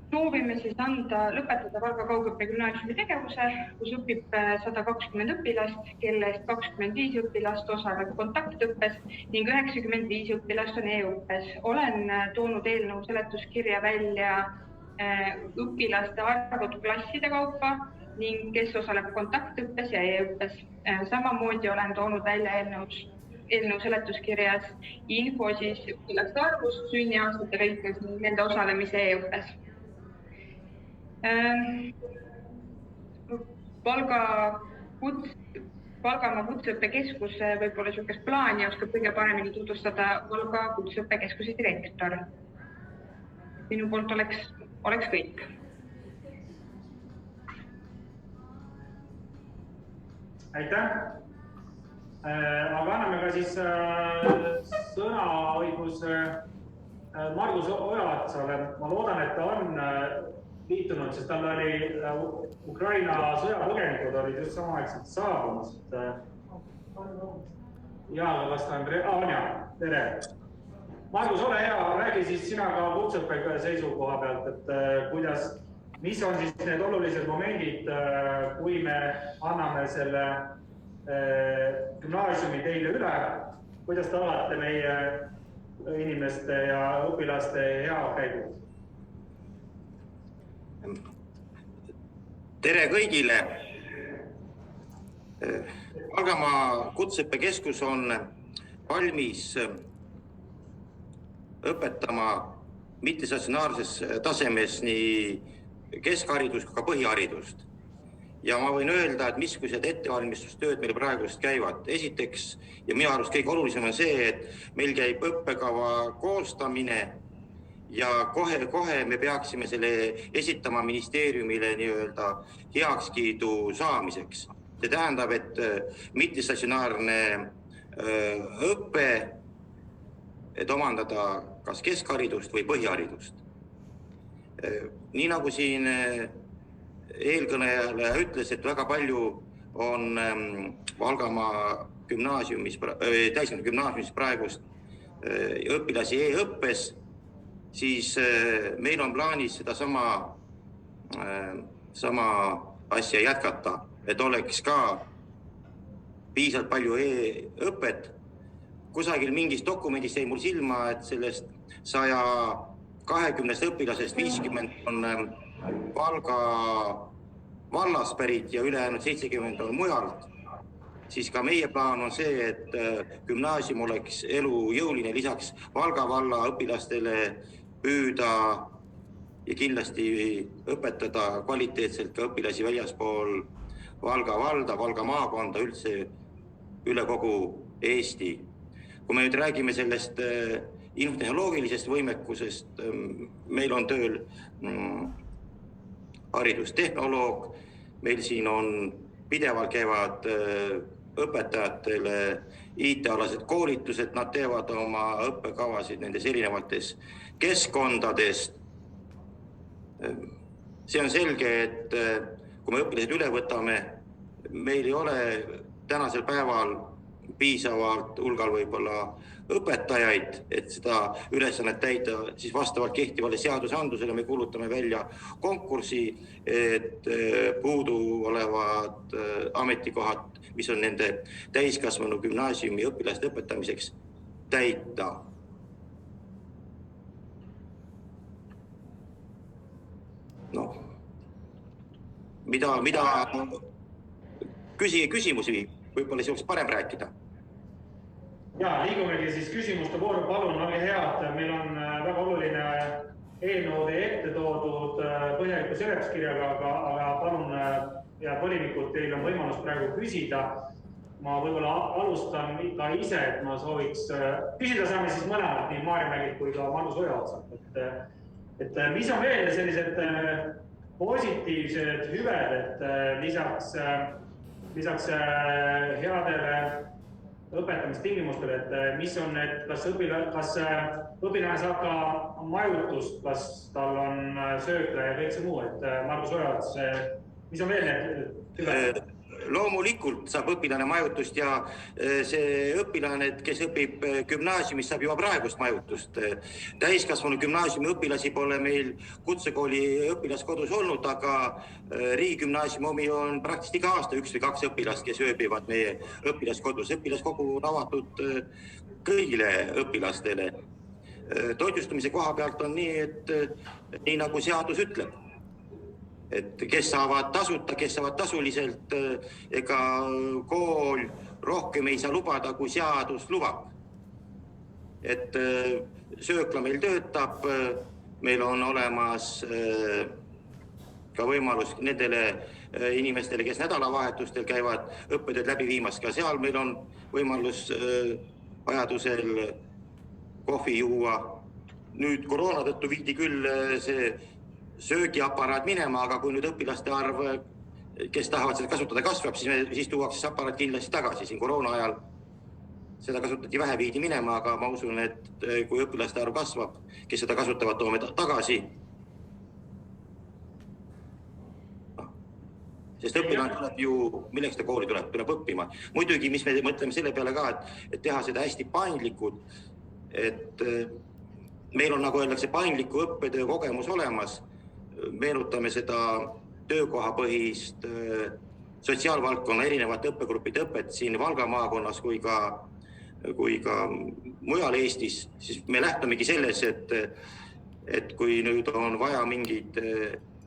Soovime siis lõpetada Valga Kaugõppe Gümnaasiumi tegevuse, kus õpib 120 õpilast, kellest 25 õpilast osaleb kontaktõppes ning 95 õpilast on e-õppes. Olen toonud eelnõu seletuskirja välja õpilaste arvud klasside kaupa ning kes osaleb kontaktõppes ja e-õppes. Samamoodi olen toonud välja eelnõu seletuskirjas info siis õpilaste arvust sünniaastate lõikes ning nende osalemise e-õppes. Valgamaa Kutseõppekeskus võib-olla niisugust plaani oskab kõige paremini tutvustada Valga Kutseõppekeskuse direktor. Minu poolt oleks kõik. Aitäh! Aga anname ka siis sõnaõigus Margus Ojaotsale. Ma loodan, et ta on liitunud, sest tal oli Ukraina sõjapõgenikud olid just samaaegselt saabumas. Ja vasta Anja, tere! Margus, ole hea, räägi siis sina ka kutseõppe seisukoha pealt, et mis on siis need olulised momendid, kui me anname selle gümnaasiumi teile üle, kuidas tagate meie inimeste ja õpilaste hea käigu? Tere kõigile! Valgamaa Kutseõppekeskus on valmis õpetama mittestatsionaarses tasemes nii keskharidust kui ka põhiharidust. Ja ma võin öelda, et missugused ettevalmistustööd meil praegust käivad. Esiteks, ja minu arust kõige olulisem on see, et meil käib õppekava koostamine ja kohe me peaksime selle esitama ministeeriumile heakskiidu saamiseks. See tähendab, et mittestatsionaarne õppe, et omandada kas keskharidust või põhiharidust. Nii nagu siin eelkõneleja ütles, et väga palju on Valgamaa täiskasvanute gümnaasiumis praegust õpilasi e-õppes, siis meil on plaanis seda sama asja jätkata, et oleks ka piisavalt palju e-õpet. Kusagil mingis dokumendis jäi mul silma, et sellest 120 õpilasest 50 on Valga vallas pärit ja ülejäänud 70 on mujalt. Siis ka meie plaan on see, et gümnaasium oleks elujõuline lisaks Valga valla õpilastele püüda ja kindlasti õpetada kvaliteetselt ka õpilasi väljaspool Valga valda, Valga maakonda, üldse üle kogu Eesti. Kui me nüüd räägime sellest infotehnoloogilisest võimekusest, meil on tööl haridustehnoloog, meil siin on pidevalt käivad õpetajatele IT-alased koolitused, nad teevad oma õppekavasid nendes erinevates keskkondades. See on selge, et kui me õpilased üle võtame, meil ei ole tänasel päeval piisavalt hulgal võib-olla õpetajaid, et seda ülesannet täida, siis vastavalt kehtivale seadusandlusele me kuulutame välja konkursi, et puudu olevad ametikohad, mis on nende täiskasvanu gümnaasiumi õpilaste õpetamiseks, täita. Mida küsige küsimusi, võib-olla siis oleks parem rääkida. Ja, liigumegi siis küsimuste vooru, palun, olge head. Meil on väga oluline eelnõude ette toodud põhjaliku seletuskirjaga, aga palun, head volinikud, teil on võimalus praegu küsida. Ma võib-olla alustan ka ise, et ma sooviks küsida saame siis mõlemad, nii Maarjamägi kui ka Margus Ojaotsalt. Et mis on veel sellised positiivsed hüved, et lisaks headele õpetamistingimustele, et mis on need, kas õpilane saab ka majutust, kas tal on söökla ja kõik see muu, et Margus Ojaots, mis on veel need hüved? loomulikult saab õpilane majutust ja see õpilane, kes õpib gümnaasiumis, saab juba praegust majutust. Täiskasvanu gümnaasiumi õpilasi pole meil kutsekooli õpilaskodus olnud, aga riigigümnaasiumi omi on praktiliselt iga aasta 1 või 2 õpilast, kes ööbivad meie õpilaskodus. Õpilaskogu on avatud kõigile õpilastele. Toitlustamise koha pealt on nii, et nii nagu seadus ütleb, et kes saavad tasuta, kes saavad tasuliselt, ega kool rohkem ei saa lubada, kui seadus lubab. Et söökla meil töötab, meil on olemas ka võimalus nendele inimestele, kes nädalavahetustel käivad õppetööd läbi viimas, ka seal meil on võimalus vajadusel kohvi juua. Nüüd koroona tõttu viidi küll see söögiaparaat minema, aga kui nüüd õpilaste arv, kes tahavad seda kasutada, kasvab, siis tuuakse see aparaat kindlasti tagasi. Siin koroona ajal seda kasutati vähe, viidi minema, aga ma usun, et kui õpilaste arv kasvab, kes seda kasutavad, toome tagasi. Sest õpilane tuleb ju, milleks ta kooli tuleb õppima. Muidugi, mis me mõtleme selle peale ka, et teha seda hästi paindlikult, et meil on, nagu öeldakse, paindliku õppetöö kogemus olemas. Meenutame seda töökohapõhist sotsiaalvaldkonna erinevate õppegruppide õpet siin Valga maakonnas kui ka mujal Eestis, siis me lähtumegi selles, et kui nüüd on vaja mingid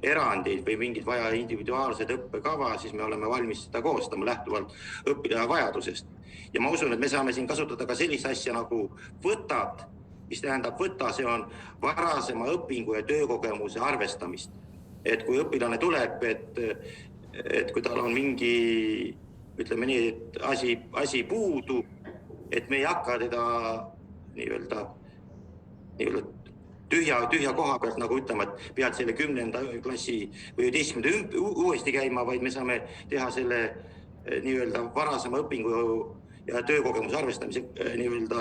erandid või mingid vaja individuaalsed õppekava, siis me oleme valmis seda koostama lähtuvalt õppijaja vajadusest. Ja ma usun, et me saame siin kasutada ka sellist asja nagu võtad, mis tähendab võtta, see on varasema õpingu ja töökogemuse arvestamist. Et kui õpilane tuleb, et kui tal on mingi, ütleme nii, et asi puudu, et me ei hakka teda nii-öelda tühja koha pealt, nagu ütlema, et pead selle 10. klassi või 11. uuesti käima, vaid me saame teha selle nii-öelda varasema õpingu ja töökogemuse arvestamise nii-öelda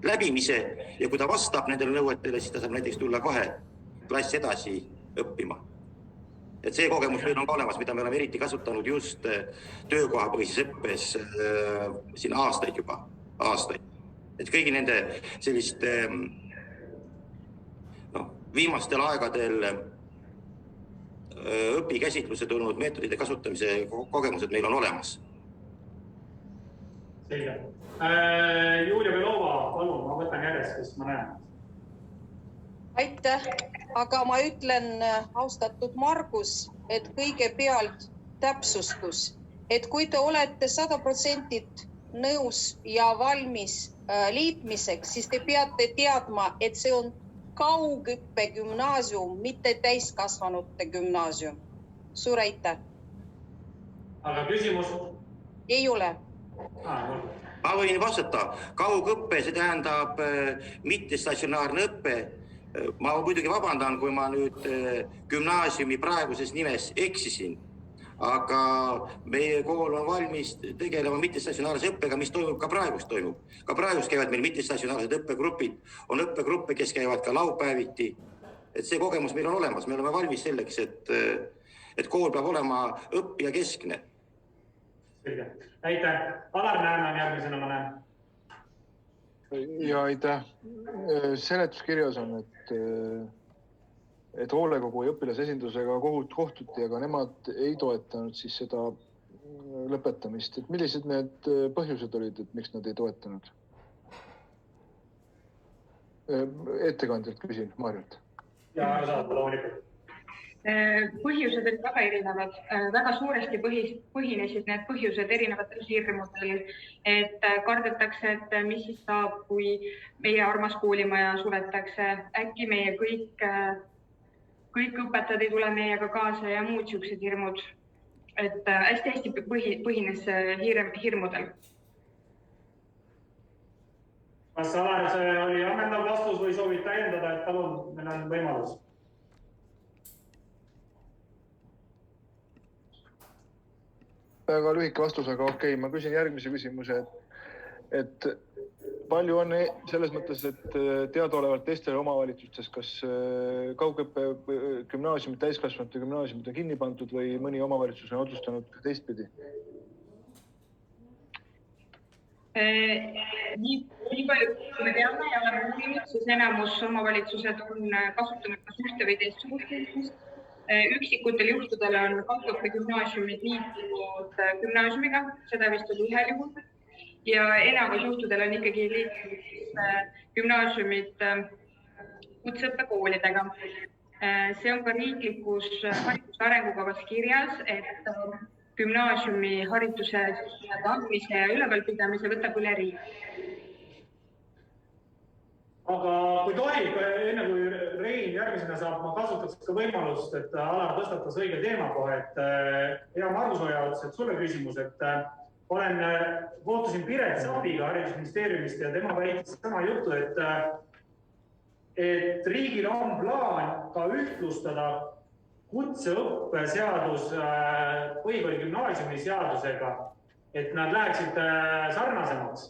läbimise ja kui ta vastab nendele nõuetele, siis ta saab näiteks tulla kohe klassi edasi õppima. Et see kogemus meil on ka olemas, mida me oleme eriti kasutanud just töökohapõhises õppes siin aastaid. Et kõigi nende selliste viimastel aegadel õpikäsitlused olnud meetodite kasutamise kogemused meil on olemas. Selge. Julia Belova, palun, ma võtan järjest, kes ma näen. Aitäh, aga ma ütlen, austatud Margus, et kõigepealt täpsustus, et kui te olete 100% nõus ja valmis liitmiseks, siis te peate teadma, et see on kaugõppe gümnaasium, mitte täiskasvanute gümnaasium. Suur aitäh. Aga küsimus? Ei ole. Ma võin vastata. Kaugõppe, see tähendab mittestatsionaarne õppe. Ma muidugi vabandan, kui ma nüüd gümnaasiumi praeguses nimes eksisin, aga meie kool on valmis tegelema mittestatsionaarse õppega, mis toimub ka praegust toimub. Ka praegust käivad meil mittestatsionaarsed õppegrupid, on õppegruppe, kes käivad ka laupäeviti. Et see kogemus meil on olemas, me oleme valmis selleks, et kool peab olema õppija keskne. Selge. Aitäh. Alar Nääman järgmisena ma näen. Ja aitäh. Seletuskirjas on, et hoolekogu ja õpilasesindusega kohtuti, aga nemad ei toetanud siis seda lõpetamist. Et millised need põhjused olid, et miks nad ei toetanud? Ettekandjalt küsin, Marjalt. Ja saab loomulikult. Põhjused olid väga erinevad. Väga suuresti põhinesid need põhjused erinevatel hirmudel, et kardetakse, et mis siis saab, kui meie armas koolimaja suletakse. Äkki meie kõik õpetajad ei tule meiega kaasa ja muud siuksed hirmud. Et hästi põhines hirmudel. Kas Alar, see oli ammendav vastus või soovid täiendada, et palun, meil on võimalus? Väga lühike vastus, aga okei, ma küsin järgmise küsimuse, et palju on selles mõttes, et teadaolevalt teistel omavalitsustes, kas kaugõppe gümnaasiumid, täiskasvanute gümnaasiumid on kinni pandud või mõni omavalitsus on otsustanud ka teistpidi? Nii palju, kui me teame ja oleme uurinud, siis enamus omavalitsused on kasutanud kas ühte või teistsugust liitmist. Üksikutel juhtudel on kaugõppe gümnaasiumid liitunud gümnaasiumiga, seda vist oli ühel juhul. Ja enamus juhtudel on ikkagi liitunud gümnaasiumid kutseõppekoolidega. See on ka riiklikus hariduse arengukavas kirjas, et gümnaasiumi hariduse andmise ja ülevalpidamise võtab üle riik. Aga kui tohib, enne kui Rein järgmisena saab, ma kasutaks ka võimalust, et Alar tõstatas õige teema kohe, et hea Margus Oja ütles, et sulle küsimus, et kohtusin Piret Sapiga haridusministeeriumist ja tema väitis sama juttu, et riigil on plaan ka ühtlustada kutseõppeseadus põhikooli gümnaasiumi seadusega, et nad läheksid sarnasemaks.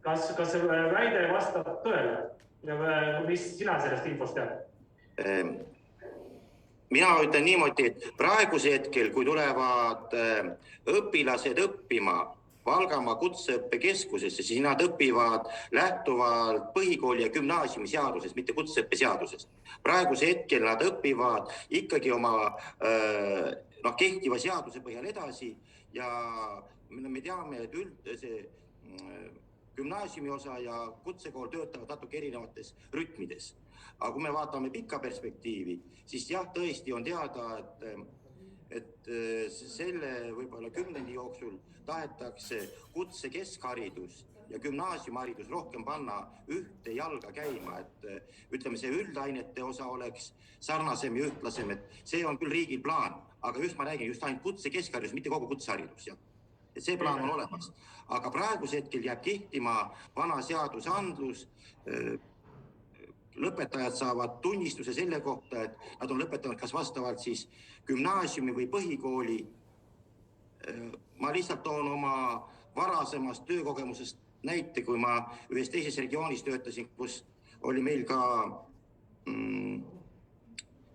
Kas see väide vastab tõele? Ja mis sina sellest infost tead? Mina ütlen niimoodi, et praeguse hetkel, kui tulevad õpilased õppima Valgamaa kutseõppekeskusesse, siis nad õpivad lähtuvalt põhikooli ja gümnaasiumi seadusest, mitte kutseõppeseadusest. Praeguse hetkel nad õpivad ikkagi oma kehtiva seaduse põhjal edasi ja me teame, et see gümnaasiumi osa ja kutsekool töötavad natuke erinevates rütmides. Aga kui me vaatame pikka perspektiivi, siis jah, tõesti on teada, et selle võib-olla 10 jooksul tahetakse kutse keskharidus ja gümnaasiumiharidus rohkem panna ühte jalga käima, et ütleme, see üldainete osa oleks sarnasem ja ühtlasem, et see on küll riigil plaan, aga just ma räägin just ainult kutse keskharidus, mitte kogu kutseharidus, jah. Et see plaan on olemas, aga praeguse hetkel jääb kehtima vana seadusandlus, lõpetajad saavad tunnistuse selle kohta, et nad on lõpetanud kas vastavalt siis gümnaasiumi või põhikooli. Ma lihtsalt toon oma varasemast töökogemusest näite, kui ma ühes teises regioonis töötasin, kus oli meil ka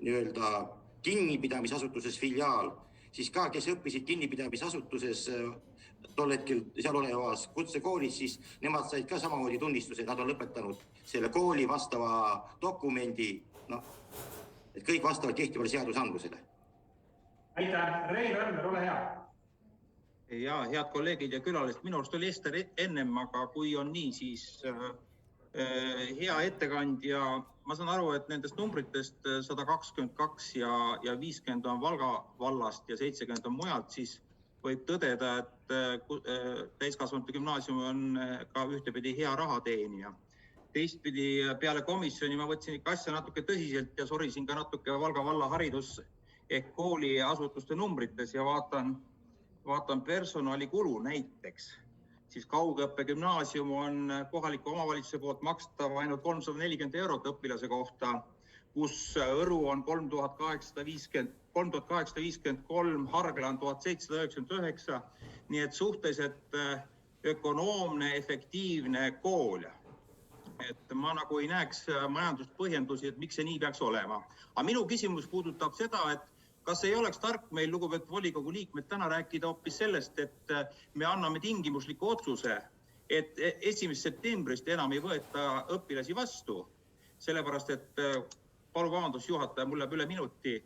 nii-öelda kinnipidamisasutuses filiaal, siis ka, kes õppisid kinnipidamisasutuses tol hetkel seal olevas kutsekoolis, siis nemad said ka samamoodi tunnistuse, nad on lõpetanud selle kooli vastava dokumendi, et kõik vastavalt kehtivale seadusandlusele. Aitäh, Rein Randmer, ole hea. Ja head kolleegid ja külalist, minu arust oli Ester ennem, aga kui on nii, siis hea ettekandja, ma saan aru, et nendest numbritest 122 ja 50 on Valga vallast ja 70 on mujalt, siis võib tõdeda, et täiskasvanute gümnaasium on ka ühtepidi hea rahateenija. Teistpidi peale komisjoni ma võtsin ikka asja natuke tõsiselt ja sorisin ka natuke Valga valla haridus ehk kooli asutuste numbrites ja vaatan personalikulu näiteks. Siis kaugõppe gümnaasium on kohaliku omavalitsuse poolt makstav ainult 340 € õpilase kohta, kus Õru on 3853, Hargla on 1799, nii et suhteliselt ökonoomne, efektiivne kool. Et ma nagu ei näeks majanduspõhjendusi, et miks see nii peaks olema. Aga minu küsimus puudutab seda, et kas ei oleks tark meil, lugupeetud volikogu liikmed, täna rääkida hoopis sellest, et me anname tingimusliku otsuse, et 1. septembrist enam ei võeta õpilasi vastu, sellepärast, et palun vabandust juhataja, mul läheb üle minuti.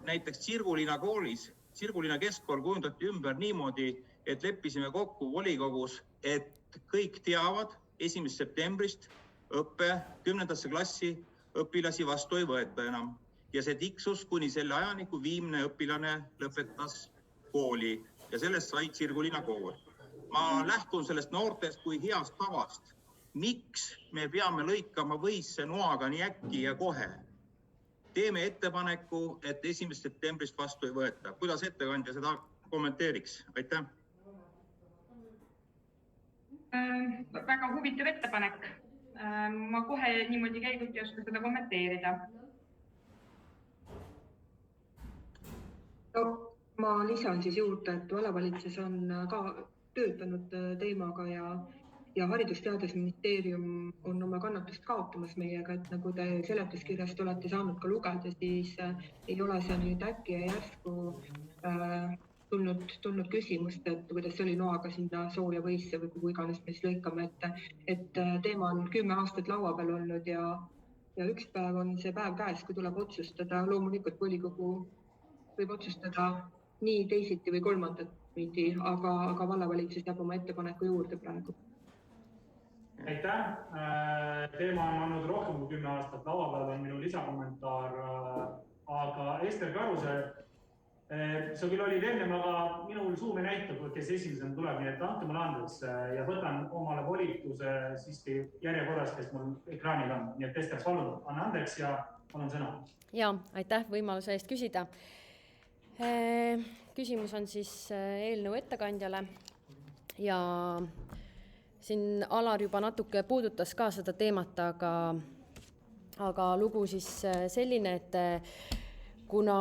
Näiteks Sirgulina koolis, Sirgulina keskkool kujundati ümber niimoodi, et leppisime kokku volikogus, et kõik teavad 1. septembrist 10. klassi õpilasi vastu ei võeta enam. Ja see tiksus kuni selle ajani, kui viimne õpilane lõpetas kooli ja sellest sai Sirgulina kool. Ma lähtun sellest noortest kui heast tavast. Miks me peame lõikama võisse noaga nii äkki ja kohe? Teeme ettepaneku, et 1. septembrist vastu ei võeta. Kuidas ettekandja seda kommenteeriks? Aitäh. Väga huvitav ettepanek. Ma kohe niimoodi käigult ei oska seda kommenteerida. Ma lisan siis juurde, et vallavalitsus on ka töötanud teemaga ja Haridus-Teadusministeerium on oma kannatust kaotamas meiega, et nagu te seletuskirjast olete saanud ka lugeda, siis ei ole see nüüd äkki ja järsku tulnud küsimust, et kuidas oli noaga sinna sooja võisse või kuhu iganes me siis lõikame, et teema on 10 aastat laua peal olnud ja üks päev on see päev käes, kui tuleb otsustada. Loomulikult volikogu võib otsustada nii teisiti või kolmandat pidi, aga vallavalitsus jääb oma ettepaneku juurde praegu. Aitäh. Teema on olnud rohkem kui 10 aastat laua peal, on minu lisakommentaar, aga Ester Karuse, sa küll olid ennem, aga minul suum ei näitab, kes esimesena tuleb, nii et andke mulle andeks ja võtan omale volituse siiski järjekorras, kes mul ekraanil on. Nii et Ester, palun, anna andeks ja palun sõna. Ja, aitäh võimaluse eest küsida. Küsimus on siis eelnõu ettekandjale ja siin Alar juba natuke puudutas ka seda teemat, aga lugu siis selline, et kuna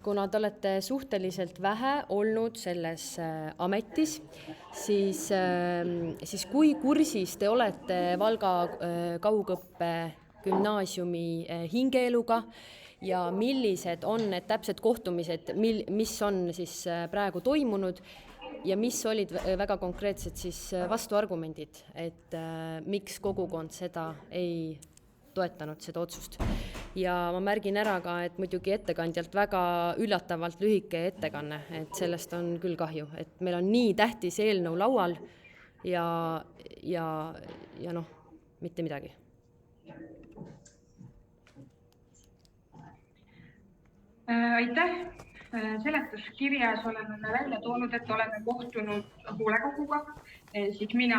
te olete suhteliselt vähe olnud selles ametis, siis kui kursis te olete Valga kaugõppe gümnaasiumi hingeeluga ja millised on need täpsed kohtumised, mis on siis praegu toimunud ja mis olid väga konkreetsed siis vastuargumendid, et miks kogukond seda ei toetanud, seda otsust. Ja ma märgin ära ka, et muidugi ettekandjalt väga üllatavalt lühike ettekanne, et sellest on küll kahju, et meil on nii tähtis eelnõu laual ja mitte midagi. Aitäh. Seletuskirjas oleme välja toonud, et oleme kohtunud hoolekoguga. Siis mina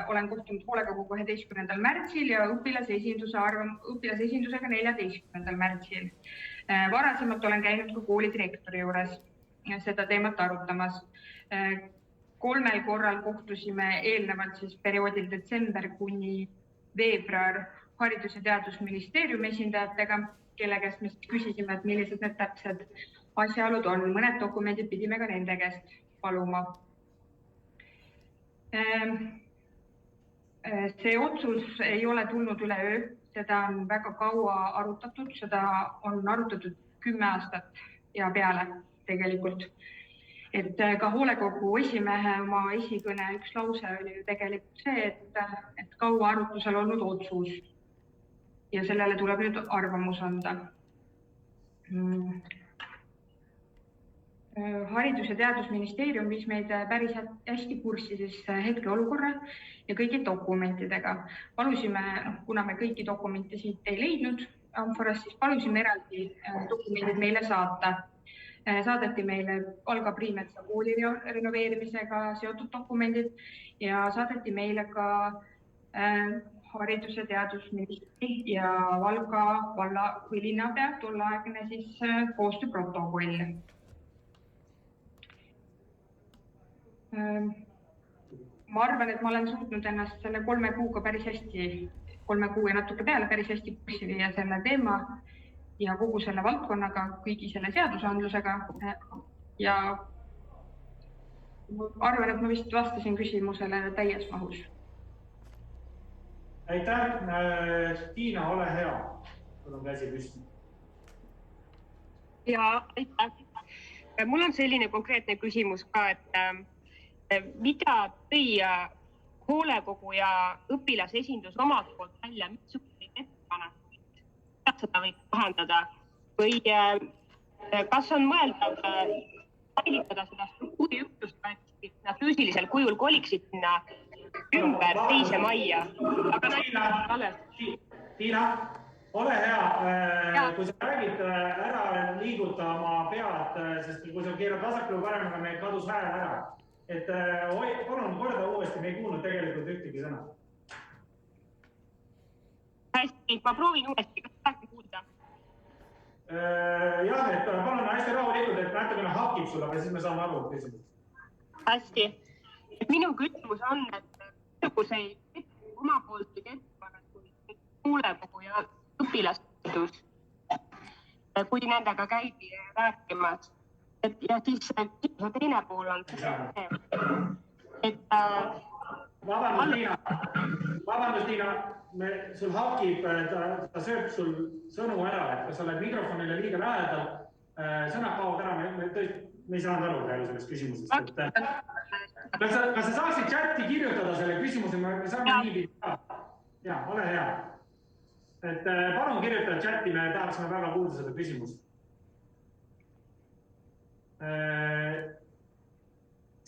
olen kohtunud hoolekoguga 11. märtsil ja õpilasesindusega 14. märtsil. Varasemalt olen käinud ka koolidirektori juures seda teemat arutamas. 3 korral kohtusime eelnevalt siis perioodil detsember kuni veebruar Haridus- ja Teadusministeeriumi esindajatega, kelle käest me küsisime, et millised need täpsed asjaolud on. Mõned dokumendid pidime ka nende käest paluma. See otsus ei ole tulnud üleöö, seda on väga kaua arutatud, seda on arutatud 10 aastat ja peale tegelikult. Et ka hoolekogu esimehe oma esikõne üks lause oli ju tegelikult see, et kaua arutusel olnud otsus ja sellele tuleb nüüd arvamus anda. Haridus- ja Teadusministeerium viis meid päris hästi kurssi siis hetkeolukorra ja kõigi dokumentidega. Palusime, kuna me kõiki dokumente siit ei leidnud Amforast, siis palusime eraldi dokumendid meile saata. Saadeti meile Valga Priimetsa kooli renoveerimisega seotud dokumendid ja saadeti meile ka Haridus- ja Teadusministri ja Valga valla või linnapea tolleaegne siis koostööprotokoll. Ma arvan, et ma olen suutnud ennast selle 3 kuuga päris hästi, 3 kuu ja natuke peale päris hästi kurssi viia selle teema ja kogu selle valdkonnaga, kõigi selle seadusandlusega. Ja arvan, et ma vist vastasin küsimusele täies mahus. Aitäh. Tiina, ole hea. Sul on käsi püsti. Ja aitäh. Mul on selline konkreetne küsimus ka, et mida tõi hoolekogu ja õpilasesindus omalt poolt välja, missuguseid ettepanekuid, kuidas seda võib lahendada või kas on mõeldav säilitada seda struktuuriüksust, et nad füüsilisel kujul koliksid sinna ümber teise majja. Tiina, ole hea, kui sa räägid ära liiguta oma pead, sest kui sa keerad vasakule paremaga, meil kadus hääl ära. Et palun korda uuesti, me ei kuulnud tegelikult ühtegi sõna. Hästi, ma proovin uuesti, kas tahate kuulda? Jah, et palun hästi rahulikult, et natukene hakib sulle, aga siis me saame aru küsimus. Hästi. Minu küsimus on, et niisuguseid omapoolseid ettepanekuid hoolekogu ja õpilasesindus, kui nendega käidi rääkimas. Ja siis teine pool on see, et Vabandust, Tiina, sul hakib, ta sööb sul sõnu ära, et kas sa oled mikrofonile liiga lähedal, sõnad kaovad ära, me ei saanud aru praegu sellest küsimusest. Kas sa saaksid chati kirjutada selle küsimuse, me saame nii pidada? Jaa, ole hea. Et palun kirjutada chati, me tahaksime väga kuulda seda küsimust.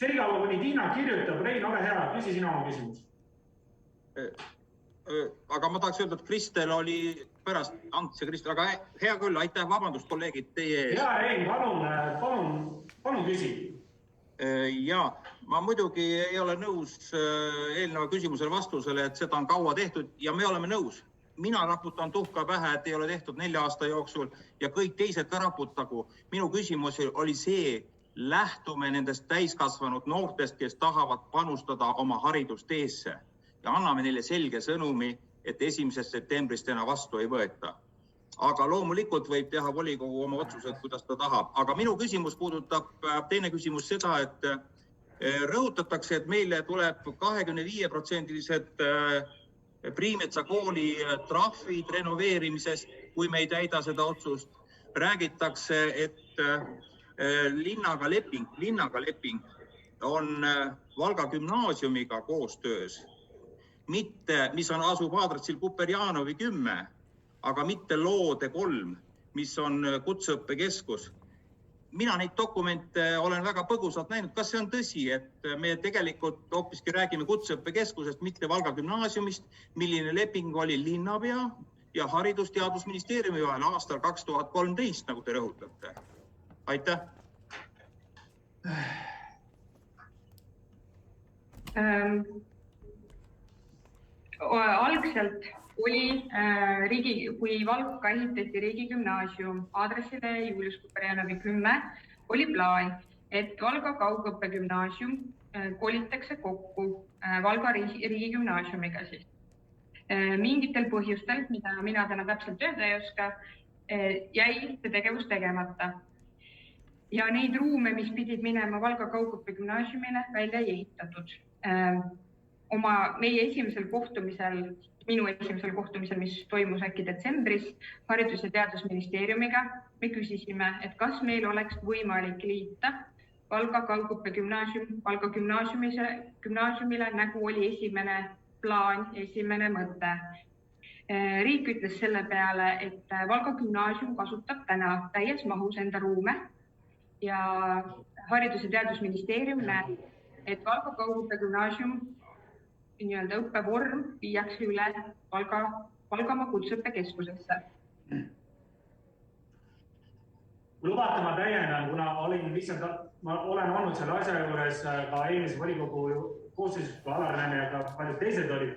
Senikaua, kuni Tiina kirjutab, Rein, ole hea, küsi sina oma küsimus. Aga ma tahaks öelda, et Kristel oli pärast, Ants ja Kristel, aga hea küll, aitäh, vabandust, kolleegid, teie ees. Hea Rein, palun küsi. Ja, ma muidugi ei ole nõus eelneva küsimusele vastusele, et seda on kaua tehtud ja me oleme nõus. Mina raputan tuhka pähe, et ei ole tehtud 4 aasta jooksul ja kõik teised ka raputagu. Minu küsimus oli see, lähtume nendest täiskasvanud noortest, kes tahavad panustada oma haridusteesse ja anname neile selge sõnumi, et 1. septembrist enam vastu ei võeta. Aga loomulikult võib teha volikogu oma otsused, kuidas ta tahab. Aga minu küsimus puudutab, teine küsimus seda, et rõhutatakse, et meile tuleb 25%-lised Priimetsa kooli trahvid renoveerimisest, kui me ei täida seda otsust. Räägitakse, et linnaga leping on Valga gümnaasiumiga koostöös, mis on asub aadressil Kuperjanovi 10, aga mitte Loode 3, mis on kutseõppekeskus. Mina neid dokumente olen väga põgusalt näinud. Kas see on tõsi, et me tegelikult hoopiski räägime kutseõppekeskusest, mitte Valga gümnaasiumist, milline leping oli linnapea ja Haridus-Teadusministeeriumi vahel aastal 2013, nagu te rõhutate? Aitäh. Algselt oli kui Valka ehitati riigigümnaasium aadressile Julius Kuperjanovi 10, oli plaan, et Valga kaugõppegümnaasium kolitakse kokku Valga riigigümnaasiumiga. Mingitel põhjustel, mida mina täna täpselt öelda ei oska, jäi see tegevus tegemata. Ja neid ruume, mis pidid minema Valga kaugõppegümnaasiumile, välja ei ehitatud. Meie minu esimesel kohtumisel, mis toimus äkki detsembris Haridus- ja Teadusministeeriumiga, me küsisime, et kas meil oleks võimalik liita Valga kaugõppegümnaasium Valga gümnaasiumile, nagu oli esimene plaan, esimene mõte. Riik ütles selle peale, et Valga gümnaasium kasutab täna täies mahus enda ruume ja Haridus- ja Teadusministeerium näeb, et Valga kaugõppegümnaasium õppevorm viiakse üle Valgamaa kutseõppekeskusesse. Lubate ma täiendan, kuna ma olen olnud selle asja juures ka eelmise volikogu koosseisus, kui Alar Räme ja ka paljud teised olid.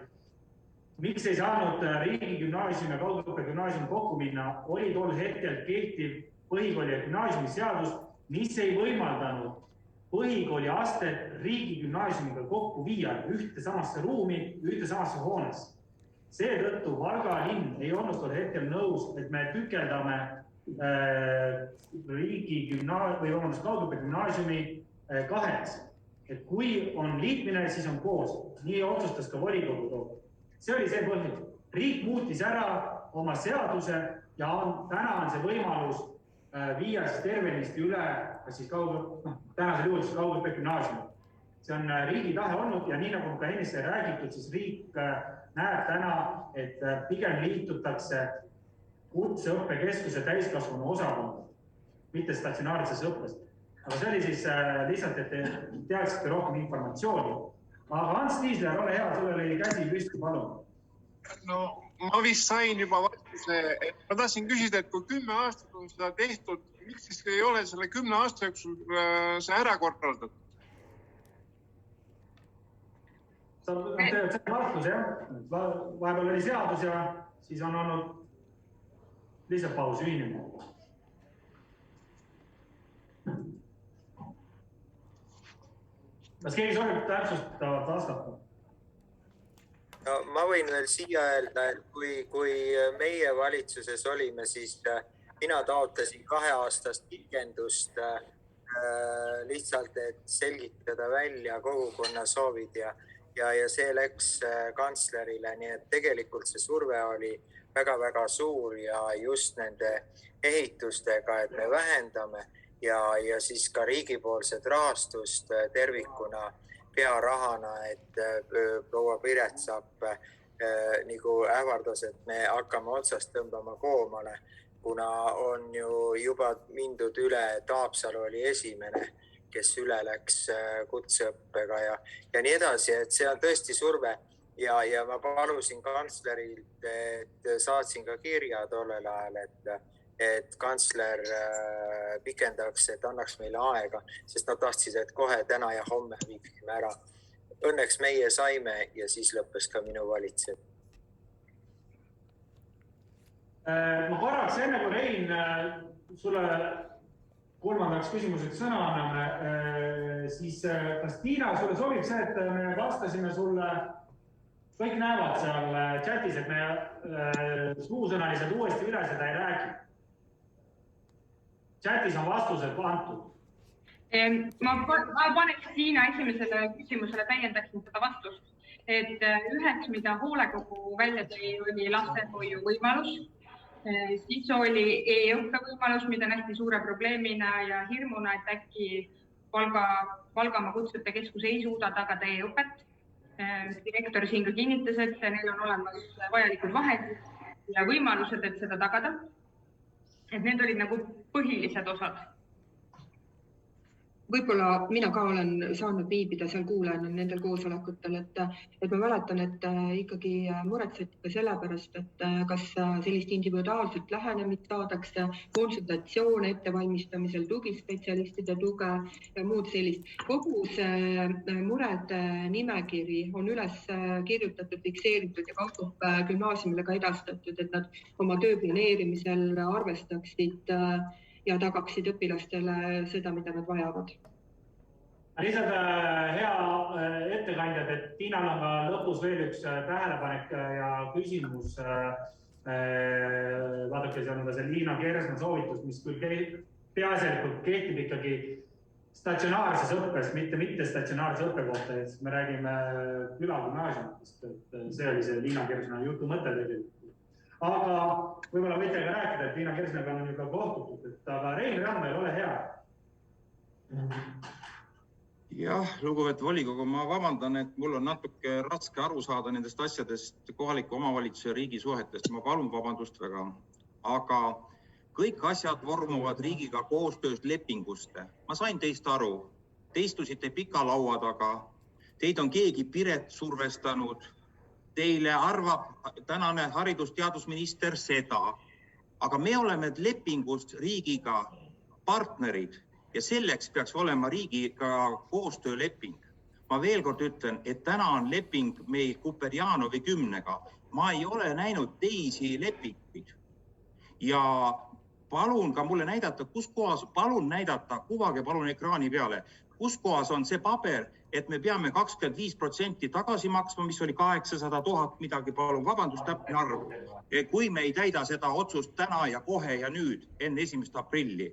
Miks ei saanud riigigümnaasium ja kaugõppegümnaasium kokku minna, oli tol hetkel kehtiv põhikooli ja gümnaasiumi seadus, mis ei võimaldanud põhikooli astet riigigümnaasiumiga kokku viia ühte samasse ruumi, ühte samasse hoonesse. Seetõttu Valga linn ei olnud tol hetkel nõus, et me tükeldame kaugõppegümnaasiumi kaheks. Et kui on liitmine, siis on koos. Nii otsustas ka volikogu tookord. See oli see põhjus. Riik muutis ära oma seaduse ja täna on see võimalus viia tervenisti üle tänasel juhul kaugõppegümnaasiumi. See on riigi tahe olnud ja nii nagu ka ennist räägitud, siis riik näeb täna, et pigem liitutakse kutseõppekeskuse täiskasvanu osakond, mitte statsionaarses õppes. Aga see oli siis lihtsalt, et te teaksite rohkem informatsiooni. Aga Ants Tiisler, ole hea, sul oli käsi püsti, palun. No ma vist sain juba vastuse, et ma tahtsin küsida, et kui 10 aastat on seda tehtud, miks siis ei ole selle 10 aasta jooksul see ära korraldatud? See on vastus, jah. Vahepeal oli seadus ja siis on olnud lihtsalt paus ühinemine. Kas keegi soovib täpsustavalt vastata? No, ma võin veel siia öelda, et kui meie valitsuses olime, siis mina taotlesin 2-aastast pikendust lihtsalt, et selgitada välja kogukonna soovid ja see läks kantslerile, nii et tegelikult see surve oli väga-väga suur ja just nende ehitustega, et me vähendame ja siis ka riigipoolset rahastust tervikuna pearahana, et proua Piret saab nagu ähvardas, et me hakkame otsast tõmbama koomale, kuna on ju juba mindud üle, Taapsalu oli esimene, kes üle läks kutseõppega ja nii edasi, et see on tõesti surve ja ma palusin kantslerilt, et saatsin ka kirja tollel ajal, et kantsler pikendaks, et annaks meile aega, sest nad tahtsid, et kohe täna ja homme viiksime ära. Õnneks meie saime ja siis lõppes ka minu valitseja. Ma korraks enne, kui Rein sulle kolmandaks küsimuseks sõna anname, siis kas Tiina, sulle sobib see, et me vastasime sulle, kõik näevad seal chatis, et me suusõnaliselt uuesti üle seda ei räägi. Chatis on vastused antud. Ma paneks Tiina esimesele küsimusele täiendaksin seda vastust, et üheks, mida hoolekogu välja tõi, oli lastehoiu võimalus. Siis oli e-õppe võimalus, mida nähti suure probleemina ja hirmuna, et äkki Valgamaa kutseõppekeskus ei suuda tagada e-õpet. Direktor siin ka kinnitas, et neil on olemas vajalikud vahendid ja võimalused, et seda tagada. Et need olid nagu põhilised osad. Võib-olla mina ka olen saanud viibida seal kuulajana nendel koosolekutel, et ma mäletan, et ikkagi muretseti ka sellepärast, et kas sellist individuaalset lähenemist saadakse, konsultatsioone ettevalmistamisel, tugispetsialistide tuge ja muud sellist. Kogu see murede nimekiri on üles kirjutatud, fikseeritud ja Kaugõppe gümnaasiumile ka edastatud, et nad oma töö planeerimisel arvestaksid ja tagaksid õpilastele seda, mida nad vajavad. Lihtsalt hea ettekandjad, et Tiinal on ka lõpus veel üks tähelepanek ja küsimus. Vaadake, seal on ka see Liina Kersna soovitus, mis küll peaasjalikult kehtib ikkagi statsionaarses õppes, mitte statsionaarse õppe kohta, et me räägime külagümnaasiumitest, et see oli see Liina Kersna jutu mõte tegelikult. Aga võib-olla võite ka rääkida, et Liina Kersnaga on juba kohtutud, aga Rein Randmäel, ole hea. Jah, lugupeetud volikogu, ma vabandan, et mul on natuke raske aru saada nendest asjadest kohaliku omavalitsuse ja riigi suhetest. Ma palun vabandust väga. Aga kõik asjad vormuvad riigiga koostöös lepinguste. Ma sain teist aru. Te istusite pika laua taga. Teid on keegi Piret survestanud. Teile arvab tänane haridusteadusminister seda, aga me oleme lepingust riigiga partnerid ja selleks peaks olema riigiga koostööleping. Ma veel kord ütlen, et täna on leping meil Kuperjanovi 10-ga. Ma ei ole näinud teisi lepinguid. Ja palun ka mulle näidata, kus kohas, palun näidata, kuvage palun ekraani peale, kus kohas on see paber, et me peame 25% tagasi maksma, mis oli 800 000 midagi, palun vabandust, täpne arv. Kui me ei täida seda otsust täna ja kohe ja nüüd, enne 1. aprilli,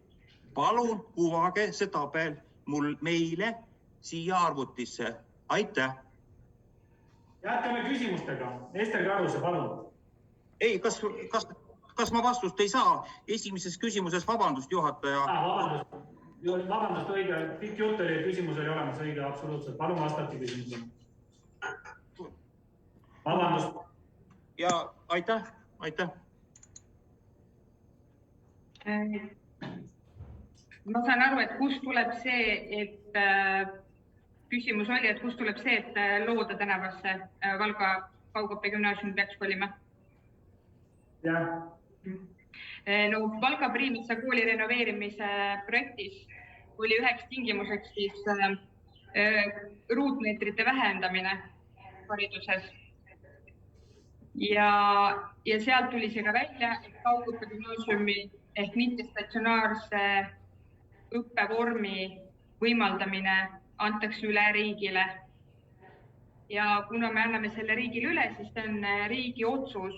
palun kuvage see tabel meile siia arvutisse. Aitäh! Jätkame küsimustega. Ester Karuse, palun. Ei, kas ma vastust ei saa? Esimeses küsimuses vabandust, juhataja. Vabandust, õige. Pikk jutt oli, küsimus oli olemas, õige, absoluutselt. Palun vastati küsimusele. Vabandust. Ja aitäh. Ma saan aru, et kust tuleb see, et küsimus oli, et kust tuleb see, et Looda tänavasse Valga Kaugõppe gümnaasium peaks kolima. Jah. No, Valga Priimitsa kooli renoveerimise projektis oli üheks tingimuseks siis ruutmeetrite vähendamine hariduses. Ja sealt tuli see ka välja, et Kaugõppe gümnaasiumi ehk mitte statsionaarse õppevormi võimaldamine antakse üle riigile. Ja kuna me anname selle riigile üle, siis see on riigi otsus,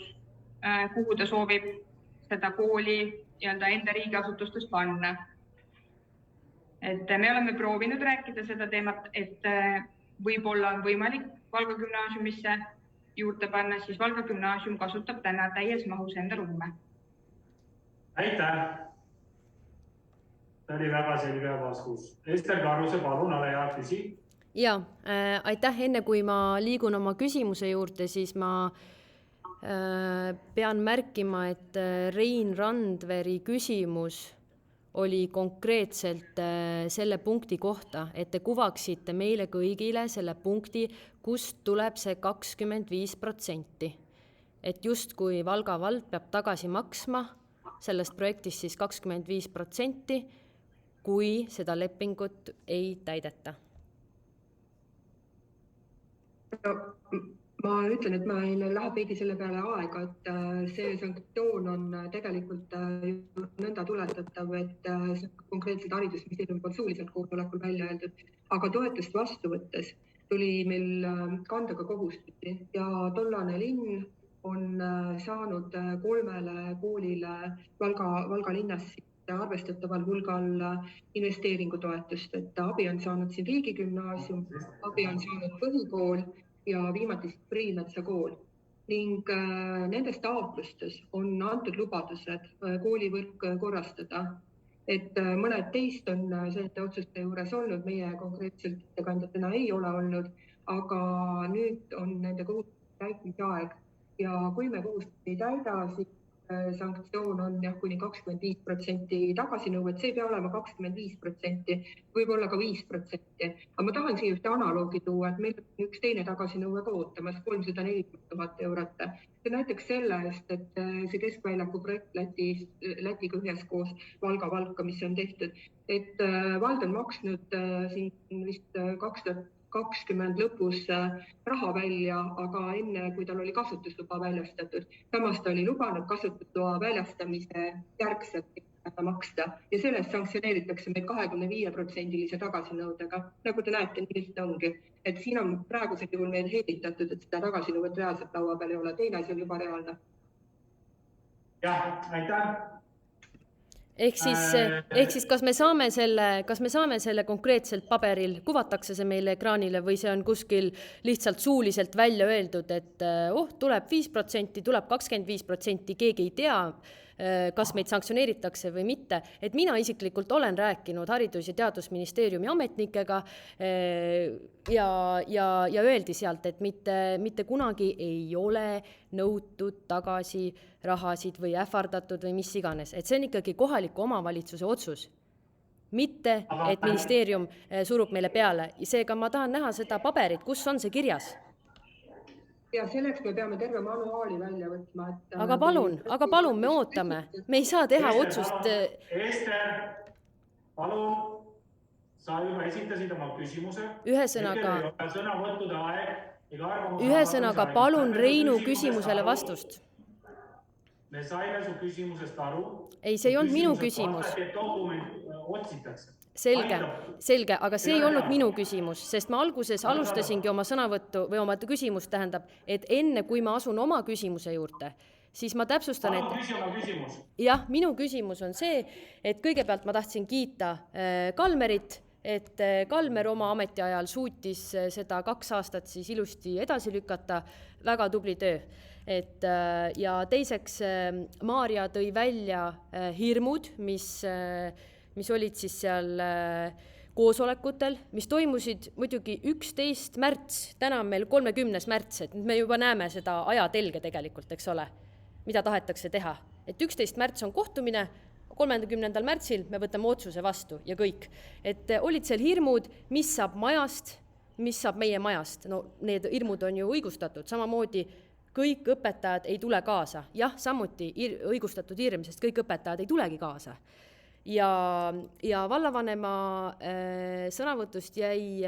kuhu ta soovib seda kooli enda riigiasutustest panna. Et me oleme proovinud rääkida seda teemat, et võib-olla on võimalik Valga gümnaasiumisse juurde panna, siis Valga gümnaasium kasutab täna täies mahus enda ruume. Aitäh! See oli väga selge vastus. Ester Karuse, palun, ole hea, küsi. Ja, aitäh, enne kui ma liigun oma küsimuse juurde, siis ma pean märkima, et Rein Randveri küsimus oli konkreetselt selle punkti kohta, et te kuvaksite meile kõigile selle punkti, kust tuleb see 25%. Et just kui Valga vald peab tagasi maksma sellest projektist siis 25%, kui seda lepingut ei täideta. Ma ütlen, et meil läheb veidi selle peale aega, et see sanktsioon on tegelikult nõnda tuletatav, et see konkreetselt haridusministeeriumi poolt suuliselt koosolekul välja öeldud, aga toetust vastu võttes tuli meil kanda ka kohustusi ja tollane linn on saanud 3 koolile Valga linnas arvestataval hulgal investeeringutoetust, et abi on saanud siin riigigümnaasium, abi on saanud põhikool ja viimati Priimetsa kool. Ning nendes taotlustes on antud lubadused koolivõrk korrastada. Et mõned teist on selliste otsuste juures olnud, meie konkreetselt ettekandjatena ei ole olnud, aga nüüd on nende kohustuste täitmise aeg. Ja kui me kohustusi ei täida, siis sanktsioon on kuni 25% tagasinõuet, see ei pea olema 25%, võib olla ka 5%. Aga ma tahan siia ühte analoogi tuua, et meil on üks teine tagasinõue ka ootamas, 340 000 eurot. See näiteks selle eest, et see keskväljaku projekt Lätiga üheskoos Valga-Valka, mis on tehtud, et vald on maksnud siin vist 2020 lõpus raha välja, aga enne, kui tal oli kasutusluba väljastatud. Samas ta oli lubanud kasutusluba väljastamise järgselt maksta ja sellest sanktsioneeritakse meid 25% tagasinõudega. Nagu te näete, nii lihtne ongi. Et siin on praegusel juhul meil heiditatud, et seda tagasinõuet reaalselt laua peal ei ole. Teine asi on juba reaalne. Jah, aitäh! Ehk siis kas me saame selle konkreetselt paberil, kuvatakse see meile ekraanile või see on kuskil lihtsalt suuliselt välja öeldud, et tuleb 5%, tuleb 25%, keegi ei tea, kas meid sanktsioneeritakse või mitte. Et mina isiklikult olen rääkinud Haridus- ja Teadusministeeriumi ametnikega ja öeldi sealt, et mitte kunagi ei ole nõutud tagasi rahasid või ähvardatud või mis iganes. Et see on ikkagi kohaliku omavalitsuse otsus. Mitte, et ministeerium surub meile peale. Seega ma tahan näha seda paberit, kus on see kirjas. Ja selleks me peame terve manuaali välja võtma. Aga palun, me ootame. Me ei saa teha otsust. Ester, palun, sa juba esitasid oma küsimuse. Ühesõnaga, palun Reinu küsimusele vastust. Me saime su küsimusest aru. Ei, see ei olnud minu küsimus. Selge, aga see ei olnud minu küsimus, sest ma alguses alustasingi oma sõnavõttu või oma küsimust tähendab, et enne kui ma asun oma küsimuse juurde, siis ma täpsustan, et minu küsimus on see, et kõigepealt ma tahtsin kiita Kalmerit, et Kalmer oma ametiajal suutis seda 2 aastat siis ilusti edasi lükata, väga tubli töö. Ja teiseks Maarja tõi välja hirmud, mis olid siis seal koosolekutel, mis toimusid muidugi 11. märts, täna on meil 30. märts, et me juba näeme seda ajatelge tegelikult, eks ole, mida tahetakse teha. Et 11. märts on kohtumine, 30. märtsil me võtame otsuse vastu ja kõik. Et olid seal hirmud, mis saab majast, mis saab meie majast. No need hirmud on ju õigustatud, samamoodi kõik õpetajad ei tule kaasa. Jah, samuti õigustatud hirm, sest kõik õpetajad ei tulegi kaasa. Ja vallavanema sõnavõtust jäi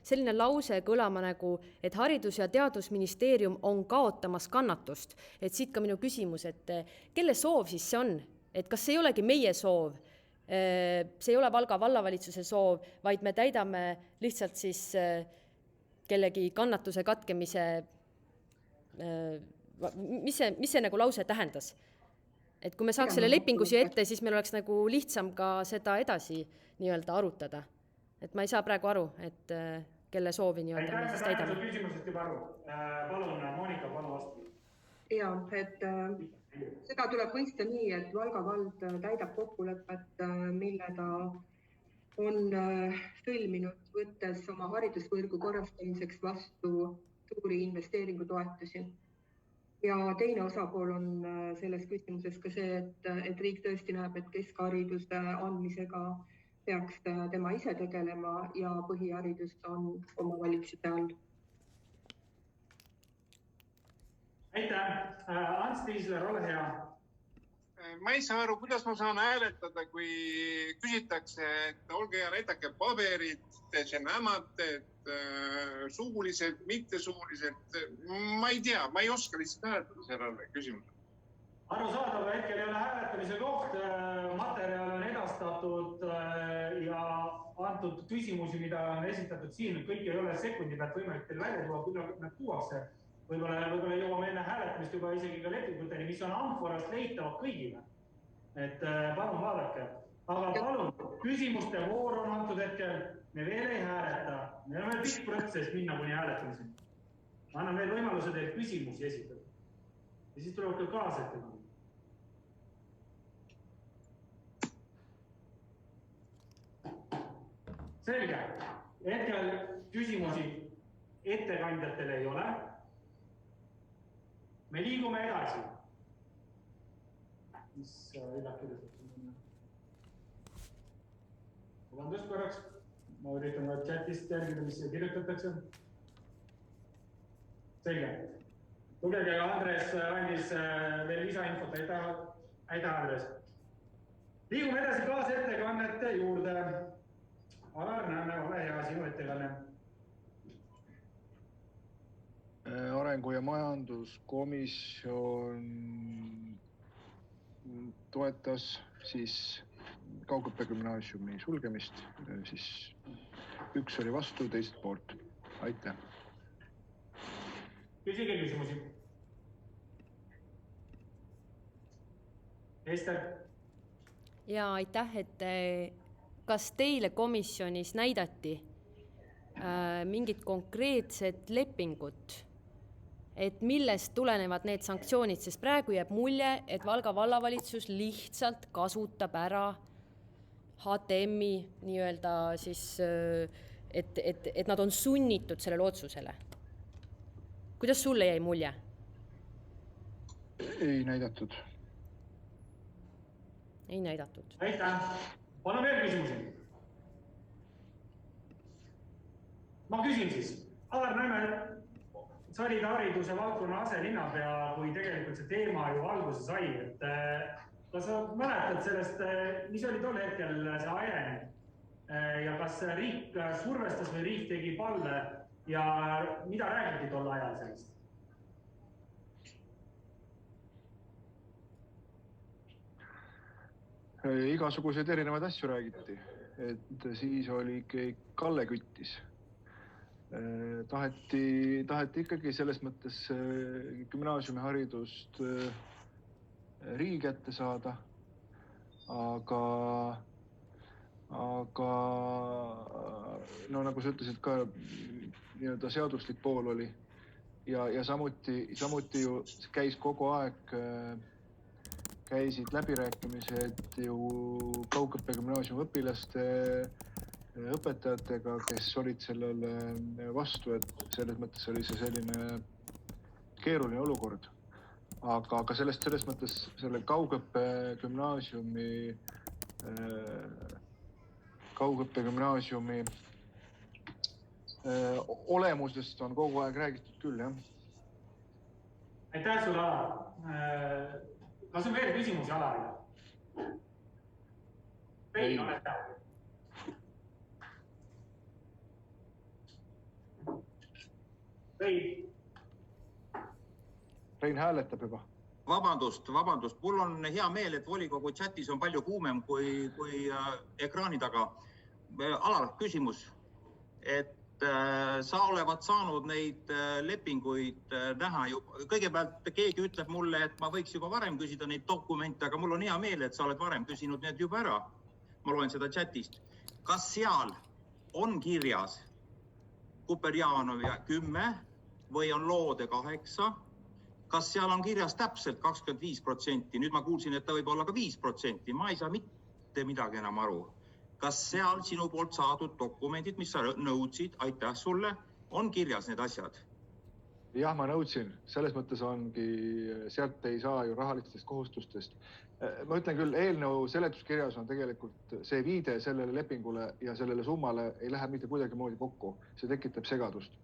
selline lause kõlama nagu, et Haridus- ja Teadusministeerium on kaotamas kannatust. Et siit ka minu küsimus, et kelle soov siis see on? Et kas see ei olegi meie soov? See ei ole Valga vallavalitsuse soov, vaid me täidame lihtsalt siis kellegi kannatuse katkemise, mis see nagu lause tähendas? Et kui me saaks selle lepingu siia ette, siis meil oleks nagu lihtsam ka seda edasi nii-öelda arutada. Et ma ei saa praegu aru, et kelle soovi nii-öelda me siis täidame. Küsimusest juba aru. Palun, Monika, palun vastu. Ja, et seda tuleb mõista nii, et Valga vald täidab kokkulepet, mille ta on sõlminud, võttes oma haridusvõrgu korrastamiseks vastu suuri investeeringutoetusi. Ja teine osapool on selles küsimuses ka see, et riik tõesti näeb, et keskhariduse andmisega peaks tema ise tegelema ja põhiharidust on omavalitsuse all. Aitäh! Ants Tiisler, ole hea. Ma ei saa aru, kuidas ma saan hääletada, kui küsitakse, et olge hea, näidake paberid, te see nämate, suulised, mittesuulised. Ma ei tea, ma ei oska lihtsalt hääletada sellele küsimusele. Arusaadav, hetkel ei ole hääletamise koht, materjal on edastatud ja antud küsimusi, mida on esitatud siin, kõik ei ole sekundi pealt võimalik teil välja tuua, küll nad tuuakse. Võib-olla jõuame enne hääletamist juba isegi ka lepinguteni, mis on Amforast leitavad kõigile. Et palun vaadake. Aga palun, küsimuste voor on antud hetkel, me veel ei hääleta. Me oleme pikk protsess minna kuni hääletamiseni. Ma annan veel võimaluse teil küsimusi esitada. Ja siis tulevad ka kaasettepanekuid. Selge. Hetkel küsimusi ettekandjatele ei ole. Me liigume edasi. Mis Vilak kirjutab? Vabandust korraks. Ma üritan ka chatist järgida, mis kirjutatakse. Selge. Lugege, Andres andis veel lisainfot. Aitäh, Andres. Liigume edasi kaasettekannete juurde. Alar Nämme, ole hea, sinu ettekanne. Arengu- ja majanduskomisjon toetas siis Kaugõppe gümnaasiumi sulgemist, siis üks oli vastu, teist poolt. Aitäh. Küsige küsimusi. Ester. Ja aitäh, et kas teile komisjonis näidati mingid konkreetsed lepingut, et millest tulenevad need sanktsioonid, sest praegu jääb mulje, et Valga vallavalitsus lihtsalt kasutab ära HTM-i nii-öelda siis, et nad on sunnitud sellele otsusele. Kuidas sulle jäi mulje? Ei näidatud. Ei näidatud. Aitäh. Palun veel küsimusi. Ma küsin siis. Alar Nämme, sa olid hariduse valdkonna aselinnapea, kui tegelikult see teema ju alguse sai. Kas sa mäletad sellest, mis oli tol hetkel see ajend ja kas riik survestas või riik tegi palle ja mida räägiti tol ajal sellest? Igasuguseid erinevaid asju räägiti, et siis oli Kalle küttis. Taheti ikkagi selles mõttes gümnaasiumiharidust riigi kätte saada, aga no nagu sa ütlesid ka nii-öelda seaduslik pool oli ja samuti ju käis kogu aeg käisid läbirääkimised ju Kaugõppe gümnaasiumi õpilaste õpetajatega, kes olid sellele vastu, et selles mõttes oli see selline keeruline olukord. Aga selles mõttes selle Kaugõppe gümnaasiumi olemusest on kogu aeg räägitud küll, jah. Aitäh sulle, Alar. Kas on veel küsimusi Alarile? Rein, ole hea. Rein hääletab juba. Vabandust. Mul on hea meel, et volikogu chatis on palju kuumem kui ekraani taga. Alar, küsimus. Et sa olevat saanud neid lepinguid näha ju. Kõigepealt keegi ütleb mulle, et ma võiks juba varem küsida neid dokumente, aga mul on hea meel, et sa oled varem küsinud need juba ära. Ma loen seda chatist. Kas seal on kirjas, Kuperjanovi 10 või on Loode 8? Kas seal on kirjas täpselt 25%? Nüüd ma kuulsin, et ta võib olla ka 5%. Ma ei saa mitte midagi enam aru. Kas seal sinu poolt saadud dokumendid, mis sa nõudsid, aitäh sulle, on kirjas need asjad? Jah, ma nõudsin. Selles mõttes ongi, sealt ei saa ju rahalistest kohustustest. Ma ütlen küll, eelnõu seletuskirjas on tegelikult see viide sellele lepingule ja sellele summale ei lähe mitte kuidagi moodi kokku. See tekitab segadust.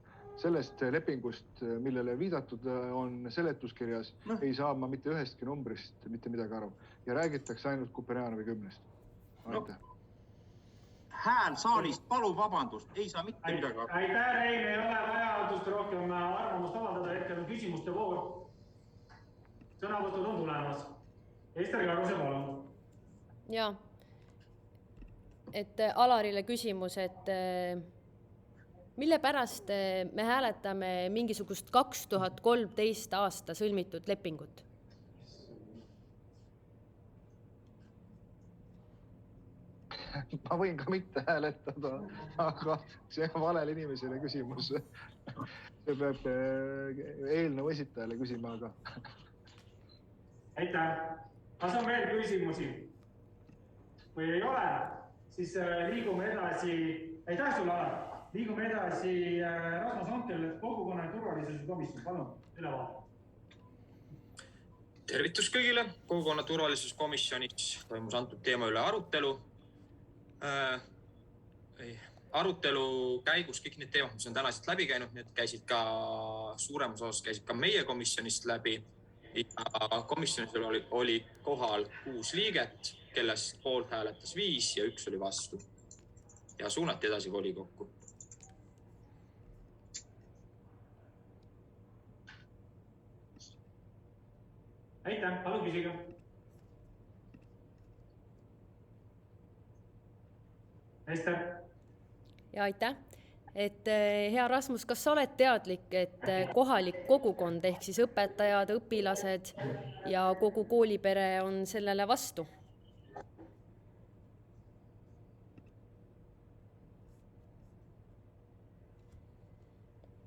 Sellest lepingust, millele viidatud on seletuskirjas, ei saa ma mitte ühestki numbrist mitte midagi aru. Ja räägitakse ainult Kuperjanovi 10-st. Aitäh. Hääl saalist, palun vabandust, ei saa mitte midagi aru. Aitäh, Rein, ei ole vajadust rohkem arvamust avaldada, hetkel on küsimuste voor. Sõnavõtud on tulemas. Ester Karuse, palun. Jaa, et Alarile küsimus, et mille pärast me hääletame mingisugust 2013 aasta sõlmitud lepingut? Ma võin ka mitte hääletada, aga see on valel inimesele küsimus. See peab eelnõu esitajale küsima, aga... Aitäh. Kas on veel küsimusi? Või ei ole? Siis liigume edasi. Aitäh sulle, Alar. Liigume edasi Rasmus Onkel, kogukonna ja turvalisuse komisjon. Palun, ülevaade. Tervitus kõigile. Kogukonna turvalisuskomisjonis toimus antud teema üle arutelu. Arutelu käigus kõik need teemad, mis on täna siit läbi käinud, need käisid ka suuremas osas käisid ka meie komisjonist läbi. Ja komisjonis oli kohal 6 liiget, kellest poolt hääletas 5 ja 1 oli vastu. Ja suunati edasi volikokku. Aitäh, palun küsige. Ester. Ja aitäh. Et hea Rasmus, kas sa oled teadlik, et kohalik kogukond ehk siis õpetajad, õpilased ja kogu koolipere on sellele vastu?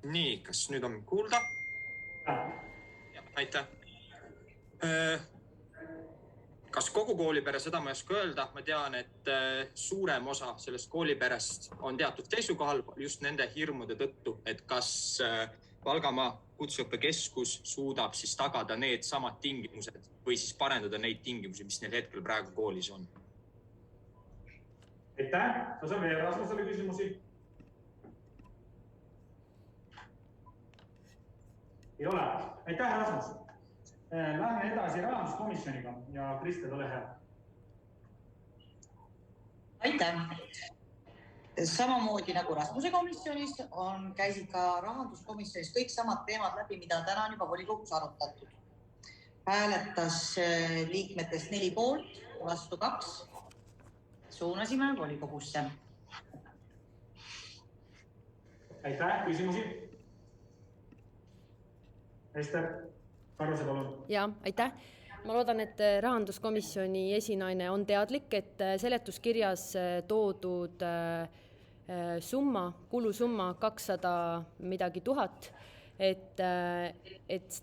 Nii, kas nüüd on kuulda? Aitäh. Kas kogu koolipere, seda ma ei oska öelda. Ma tean, et suurem osa sellest kooliperest on teatud seisukohal just nende hirmude tõttu, et kas Valgamaa kutseõppekeskus suudab siis tagada need samad tingimused või siis parendada neid tingimusi, mis neil hetkel praegu koolis on. Aitäh. Kas on veel Rasmusele küsimusi? Ei ole. Aitäh, Rasmus. Lähme edasi rahanduskomisjoniga ja Kristel, ole hea. Aitäh. Samamoodi nagu Rasmuse komisjonis käisid ka rahanduskomisjonis kõik samad teemad läbi, mida täna on juba volikogus arutatud. Hääletas liikmetest 4 poolt, vastu 2. Suunasime volikogusse. Aitäh, küsimusi? Ester Karuse, palun. Ja, aitäh. Ma loodan, et rahanduskomisjoni esinaine on teadlik, et seletuskirjas toodud summa, kulusumma 200 midagi 1000, et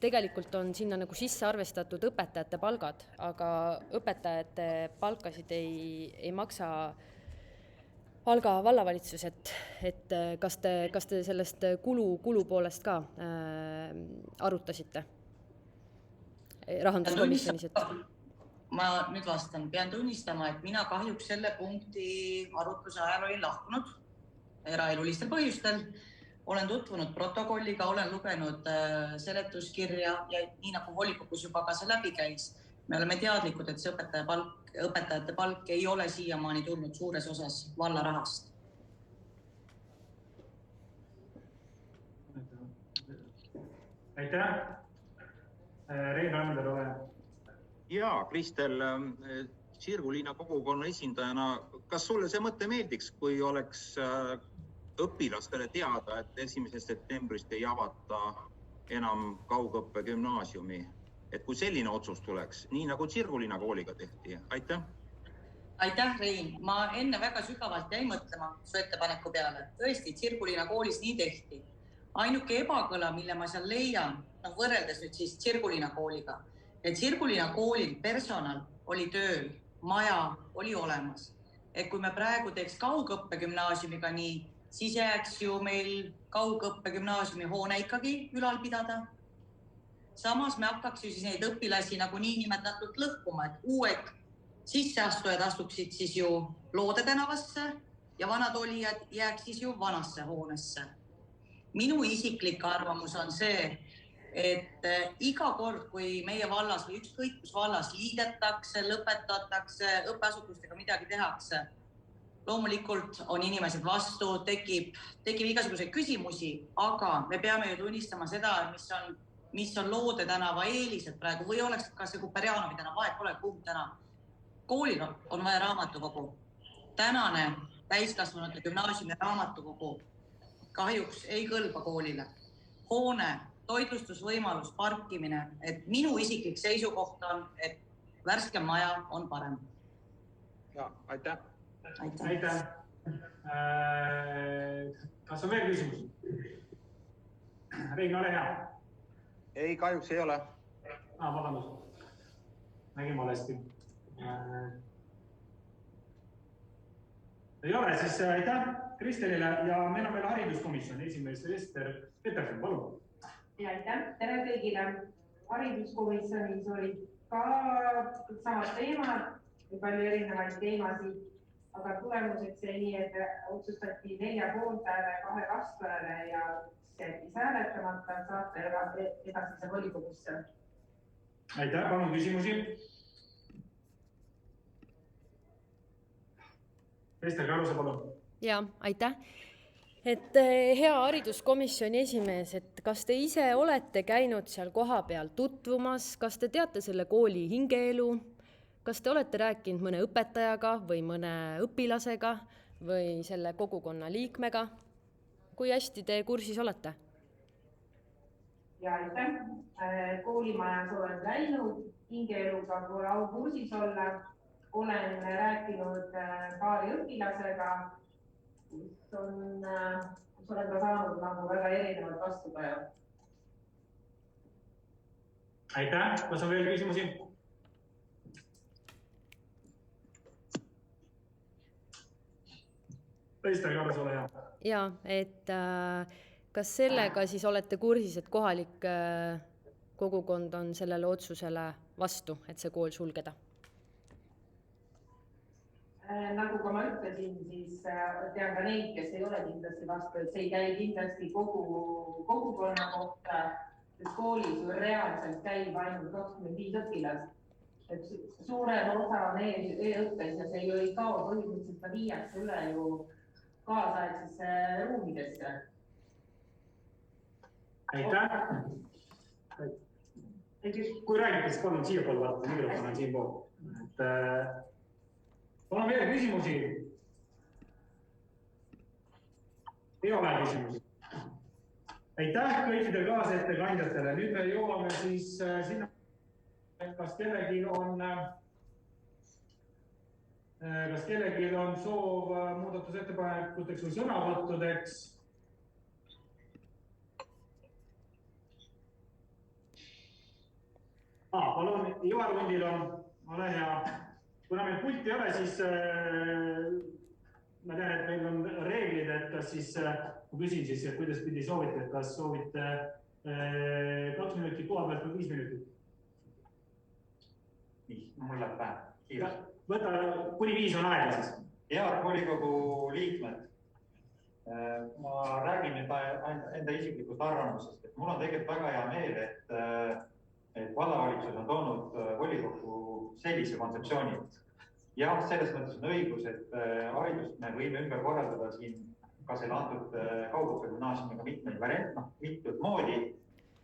tegelikult on sinna nagu sisse arvestatud õpetajate palgad, aga õpetajate palkasid ei maksa Valga vallavalitsus, et kas te sellest kulu poolest ka arutasite rahanduskomisjonis? Ma nüüd vastan. Pean tunnistama, et mina kahjuks selle punkti arutluse ajal olin lahkunud eraelulistel põhjustel. Olen tutvunud protokolliga, olen lugenud seletuskirja ja nii nagu volikogus juba ka see läbi käis. Me oleme teadlikud, et see õpetajate palk ei ole siiamaani tulnud suures osas valla rahast. Aitäh. Rein Randel, ole. Jaa, Kristel, Sirgu-Liina kogukonna esindajana, kas sulle see mõte meeldiks, kui oleks õpilastele teada, et 1. septembrist ei avata enam kaugõppe gümnaasiumi? Et kui selline otsus tuleks, nii nagu Sirgu-Liina kooliga tehti. Aitäh. Aitäh, Rein. Ma enne väga sügavalt jäin mõtlema su ettepaneku peale. Tõesti, Tsirgulina koolis nii tehti. Ainuke ebakõla, mille ma seal leian, võrreldes nüüd siis Tsirgulina kooliga, et Tsirgulina koolil personal oli tööl, maja oli olemas. Et kui me praegu teeks kaugõppegümnaasiumiga nii, siis jääks ju meil kaugõppegümnaasiumi hoone ikkagi ülal pidada. Samas me hakkaks ju siis neid õpilasi nagu niinimetatud lõhkuma, et uued sisseastujad astuksid siis ju Loode tänavasse ja vanad olijad jääks siis ju vanasse hoonesse. Minu isiklik arvamus on see, et iga kord, kui meie vallas või ükskõik kus vallas liidetakse, lõpetatakse, õppeasutustega midagi tehakse, loomulikult on inimesed vastu, tekib igasuguseid küsimusi, aga me peame ju tunnistama seda, mis on Loode tänava eelised praegu või oleks ka see Kuperjanovi tänav, vahet pole kumb tänav. Koolil on vaja raamatukogu. Tänane täiskasvanute gümnaasiumi raamatukogu kahjuks ei kõlba koolile. Hoone, toitlustusvõimalus, parkimine, et minu isiklik seisukoht on, et värske maja on parem. Ja, aitäh. Aitäh. Kas on veel küsimus? Rein, ole hea. Ei, kahjuks ei ole. Vabandust. Nägin valesti. Ei ole, siis aitäh Kristelile ja meil on veel hariduskomisjoni esimees Ester Peterson, palun. Ja aitäh, tere kõigile. Hariduskomisjonis olid ka samad teemad ja palju erinevaid teemasid, aga tulemuseks see nii, et otsustati 4 poolthääle, 2 vastuhääle ja jättis hääletamata saata edasise volikogusse. Aitäh, palun küsimusi. Ester Karuse, palun. Ja, aitäh. Et hea hariduskomisjoni esimees, et kas te ise olete käinud seal koha peal tutvumas, kas te teate selle kooli hingeelu, kas te olete rääkinud mõne õpetajaga või mõne õpilasega või selle kogukonna liikmega? Kui hästi te kursis olete? Ja aitäh. Koolimajas olen käinud, hingeeluga pole au kursis olla. Olen rääkinud paari õpilasega, kus olen ka saanud nagu väga erinevad vastupäeva. Aitäh. Kas on veel küsimusi? Ester Karus, ole hea. Ja, et kas sellega siis olete kursis, et kohalik kogukond on sellele otsusele vastu, et see kool sulgeda? Nagu ka ma ütlesin, siis tean ka neid, kes ei ole kindlasti vastu, et see ei käi kindlasti kogukonna kohta, sest koolis ju reaalselt käib ainult 25 õpilast. Et suurem osa on e-õppes ja see ju ei kao põhimõtteliselt ka viiakse üle ju kaasaegsesse ruumidesse. Aitäh. Kui räägite, siis palun siia pool vaadata, mikrofon on siin pool. On veel küsimusi? Ei ole küsimusi. Aitäh kõikidele kaasettekandjatele. Nüüd me jõuame siis sinna, kas kellelgi on soov muudatusettepanekuteks või sõnavõttudeks? Palun, Ivar Lundil on, ole hea. Kuna meil pulti ei ole, siis ma tean, et meil on reeglid, et kas siis, ma küsin siis, et kuidas pidi soovite, et kas soovite 2 minutit koha pealt või 5 minutit? Nii, mul läheb päev. Kiirus. Võta, kuni 5 on aega siis. Head volikogu liikmed, ma räägin nüüd enda isiklikust arvamusest, et mul on tegelikult väga hea meel, et vallavalitsus on toonud volikogu sellise kontseptsiooni. Jah, selles mõttes on õigus, et haridust me võime ümber korraldada siin ka selle antud kaugõppegümnaasiumiga mitut moodi,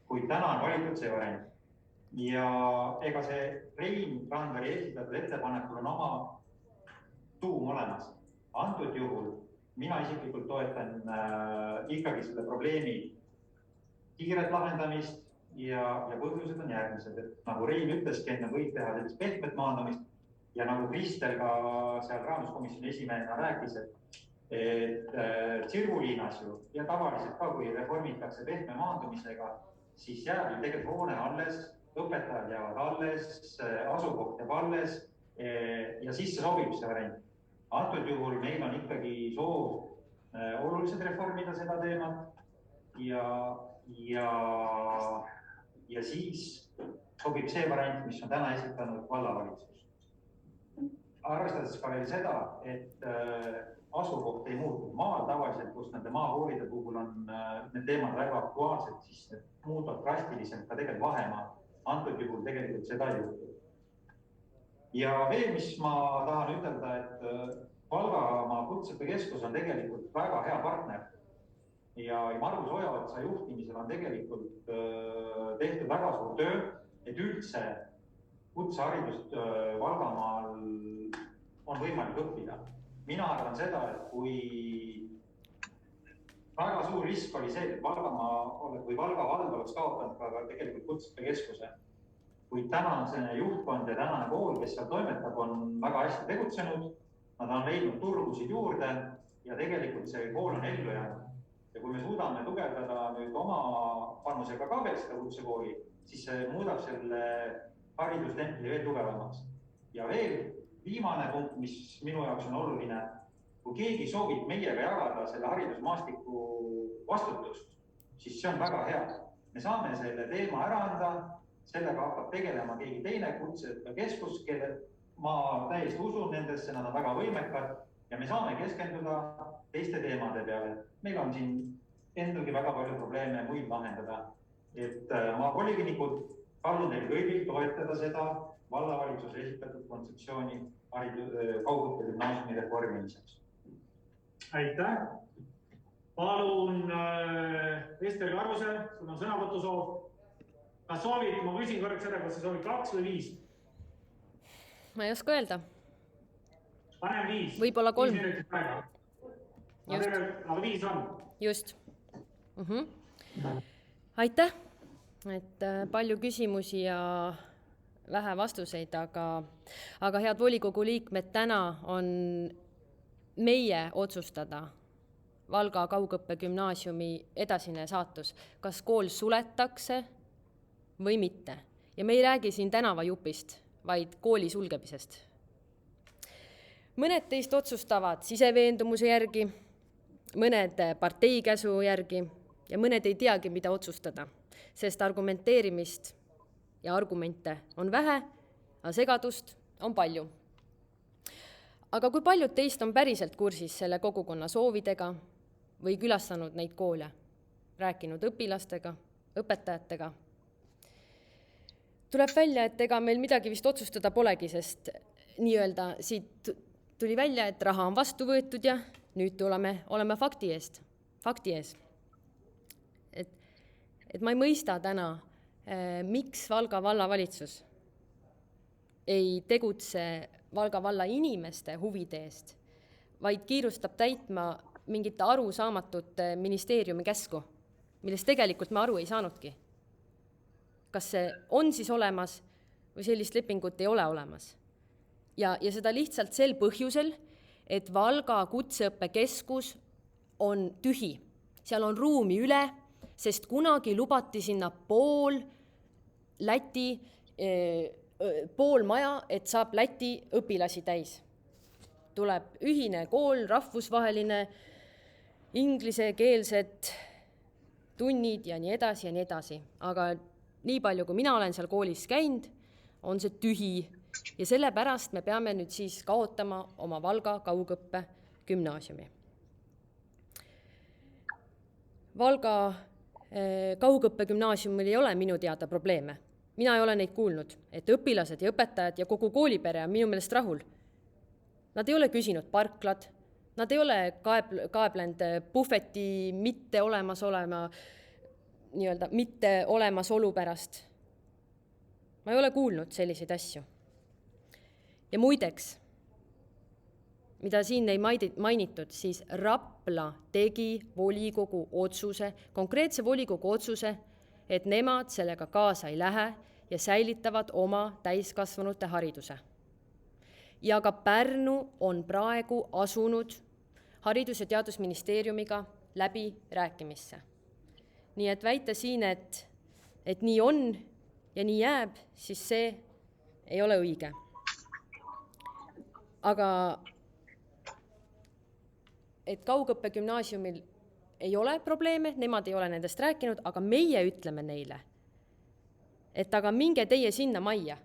kuid täna on valitud see variant. Ja ega see Rein Randveri esitatud ettepanekul on oma tuum olemas. Antud juhul mina isiklikult toetan ikkagi selle probleemi kiiret lahendamist ja põhjused on järgmised, et nagu Rein ütleski, enne võib teha sellist pehmet maandamist ja nagu Kristel ka seal rahanduskomisjoni esimehena rääkis, et Tsirgulinnas ju ja tavaliselt ka, kui reformitakse pehme maandumisega, siis jääb ju tegelikult hoone alles, õpetajad jäävad alles, asukoht jääb alles ja siis see sobib see variant. Antud juhul meil on ikkagi soov oluliselt reformida seda teemat ja siis sobib see variant, mis on täna esitanud vallavalitsus. Arvestades ka veel seda, et asukoht ei muutu maal tavaliselt, kus nende maakoolide puhul on need teemad väga aktuaalsed, siis need muudavad drastiliselt ka tegelikult vahemaa. Antud juhul tegelikult seda ei juhtu. Ja veel, mis ma tahan ütelda, et Valgamaa Kutseõppekeskus on tegelikult väga hea partner ja Margus Ojaotsa juhtimisel on tegelikult tehtud väga suur töö, et üldse kutseharidust Valgamaal on võimalik õppida. Mina arvan seda, et kui väga suur risk oli see, et Valgamaa või Valga vald oleks kaotanud ka tegelikult Kutseõppekeskuse, kuid tänane juhtkond ja tänane kool, kes seal toimetab, on väga hästi tegutsenud, nad on leidnud turgusid juurde ja tegelikult see kool on ellu jäänud. Ja kui me suudame tugevdada nüüd oma panusega ka veel seda kutsekooli, siis see muudab selle haridustempli veel tugevamaks. Ja veel viimane punkt, mis minu jaoks on oluline, kui keegi soovib meiega jagada selle haridusmaastiku vastutust, siis see on väga hea. Me saame selle teema ära anda, sellega hakkab tegelema keegi teine Kutseõppekeskus, kelle ma täiesti usun nendesse, nad on väga võimekad ja me saame keskenduda teiste teemade peale. Meil on siin endalgi väga palju probleeme muid lahendada. Et ma volikinikud palun teil kõigil toetada seda vallavalitsuse esitatud kontseptsiooni kaugõppe gümnaasiumi reformimiseks. Aitäh. Palun Ester Karuse, sul on sõnavõtusoov. Kas soovid, ma küsin korraks seda, kas sa soovid 2 või 5? Ma ei oska öelda. Panen 5. Võib-olla 3. 5 minutit praegu. Aga 5 on. Just. Aitäh, et palju küsimusi ja vähe vastuseid, aga head volikogu liikmed, täna on meie otsustada Valga kaugõppe gümnaasiumi edasine saatus, kas kool suletakse või mitte. Ja me ei räägi siin tänavajupist, vaid kooli sulgemisest. Mõned teist otsustavad siseveendumuse järgi, mõned parteikäsu järgi ja mõned ei teagi, mida otsustada, sest argumenteerimist ja argumente on vähe, aga segadust on palju. Aga kui paljud teist on päriselt kursis selle kogukonna soovidega või külastanud neid koole, rääkinud õpilastega, õpetajatega? Tuleb välja, et ega meil midagi vist otsustada polegi, sest nii-öelda siit tuli välja, et raha on vastu võetud ja nüüd oleme fakti ees. Et ma ei mõista täna, miks Valga vallavalitsus ei tegutse Valga valla inimeste huvide eest, vaid kiirustab täitma mingit arusaamatut ministeeriumi käsku, millest tegelikult me aru ei saanudki. Kas see on siis olemas või sellist lepingut ei ole olemas. Ja seda lihtsalt sel põhjusel, et Valga Kutseõppekeskus on tühi. Seal on ruumi üle, sest kunagi lubati sinna pool maja, et saab Läti õpilasi täis. Tuleb ühine kool, rahvusvaheline, inglisekeelsed tunnid ja nii edasi ja nii edasi. Aga nii palju, kui mina olen seal koolis käinud, on see tühi. Ja sellepärast me peame nüüd siis kaotama oma Valga kaugõppe gümnaasiumi. Valga kaugõppe gümnaasiumil ei ole minu teada probleeme. Mina ei ole neid kuulnud, et õpilased ja õpetajad ja kogu koolipere on minu meelest rahul. Nad ei ole küsinud parklad, nad ei ole kaeblenud puhveti mitte olemasolu pärast. Ma ei ole kuulnud selliseid asju. Ja muideks, mida siin ei mainitud, siis Rapla tegi volikogu otsuse, konkreetse volikogu otsuse, et nemad sellega kaasa ei lähe ja säilitavad oma täiskasvanute hariduse. ja ka Pärnu on praegu asunud Haridus- ja Teadusministeeriumiga läbi rääkimisse. Nii et väita siin, et nii on ja nii jääb, siis see ei ole õige. Aga et kaugõppe gümnaasiumil ei ole probleeme, nemad ei ole nendest rääkinud, aga meie ütleme neile, et aga minge teie sinna majja.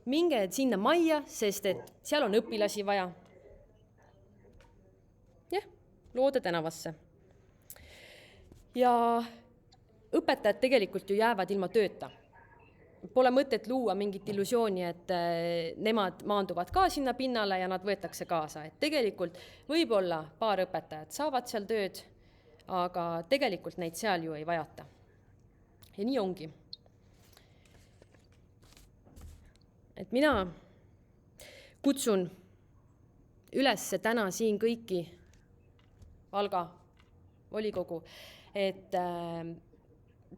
Minge sinna majja, sest et seal on õpilasi vaja. Jah, Loode tänavasse. Ja õpetajad tegelikult ju jäävad ilma tööta. Pole mõtet luua mingit illusiooni, et nemad maanduvad ka sinna pinnale ja nad võetakse kaasa. Et tegelikult võib-olla paar õpetajat saavad seal tööd, aga tegelikult neid seal ju ei vajata. Ja nii ongi. Et mina kutsun üles täna siin kõiki Valga volikogu, et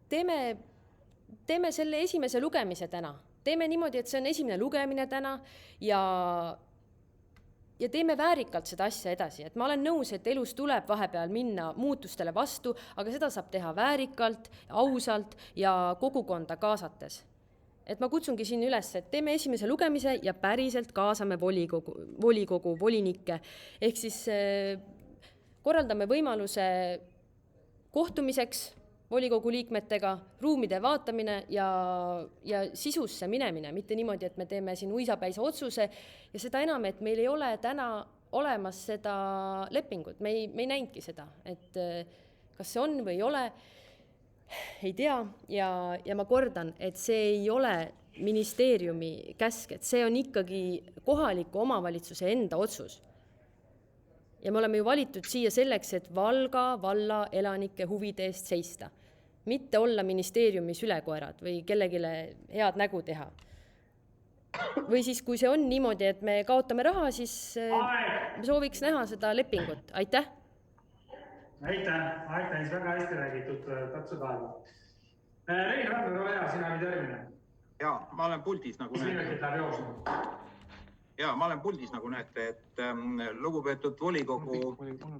teeme selle esimese lugemise täna. Teeme niimoodi, et see on esimene lugemine täna ja teeme väärikalt seda asja edasi. Et ma olen nõus, et elus tuleb vahepeal minna muutustele vastu, aga seda saab teha väärikalt, ausalt ja kogukonda kaasates. Et ma kutsungi siin üles, et teeme esimese lugemise ja päriselt kaasame volikogu volinikke. Ehk siis korraldame võimaluse kohtumiseks volikogu liikmetega, ruumide vaatamine ja sisusse minemine, mitte niimoodi, et me teeme siin uisapäisa otsuse ja seda enam, et meil ei ole täna olemas seda lepingut. Me ei näinudki seda, et kas see on või ei ole, ei tea ja ma kordan, et see ei ole ministeeriumi käsk, et see on ikkagi kohaliku omavalitsuse enda otsus. Ja me oleme ju valitud siia selleks, et Valga valla elanike huvide eest seista. Mitte olla ministeeriumi sülekoerad või kellegile head nägu teha. Või siis, kui see on niimoodi, et me kaotame raha, siis me sooviks näha seda lepingut. Aitäh! Aitäh, siis väga hästi räägitud, katsud aega. Rein Rand, väga hea, sina nüüd järgmine. Ja, ma olen puldis nagu näete. Ja, ma olen puldis nagu näete, et lugupeetud volikogu,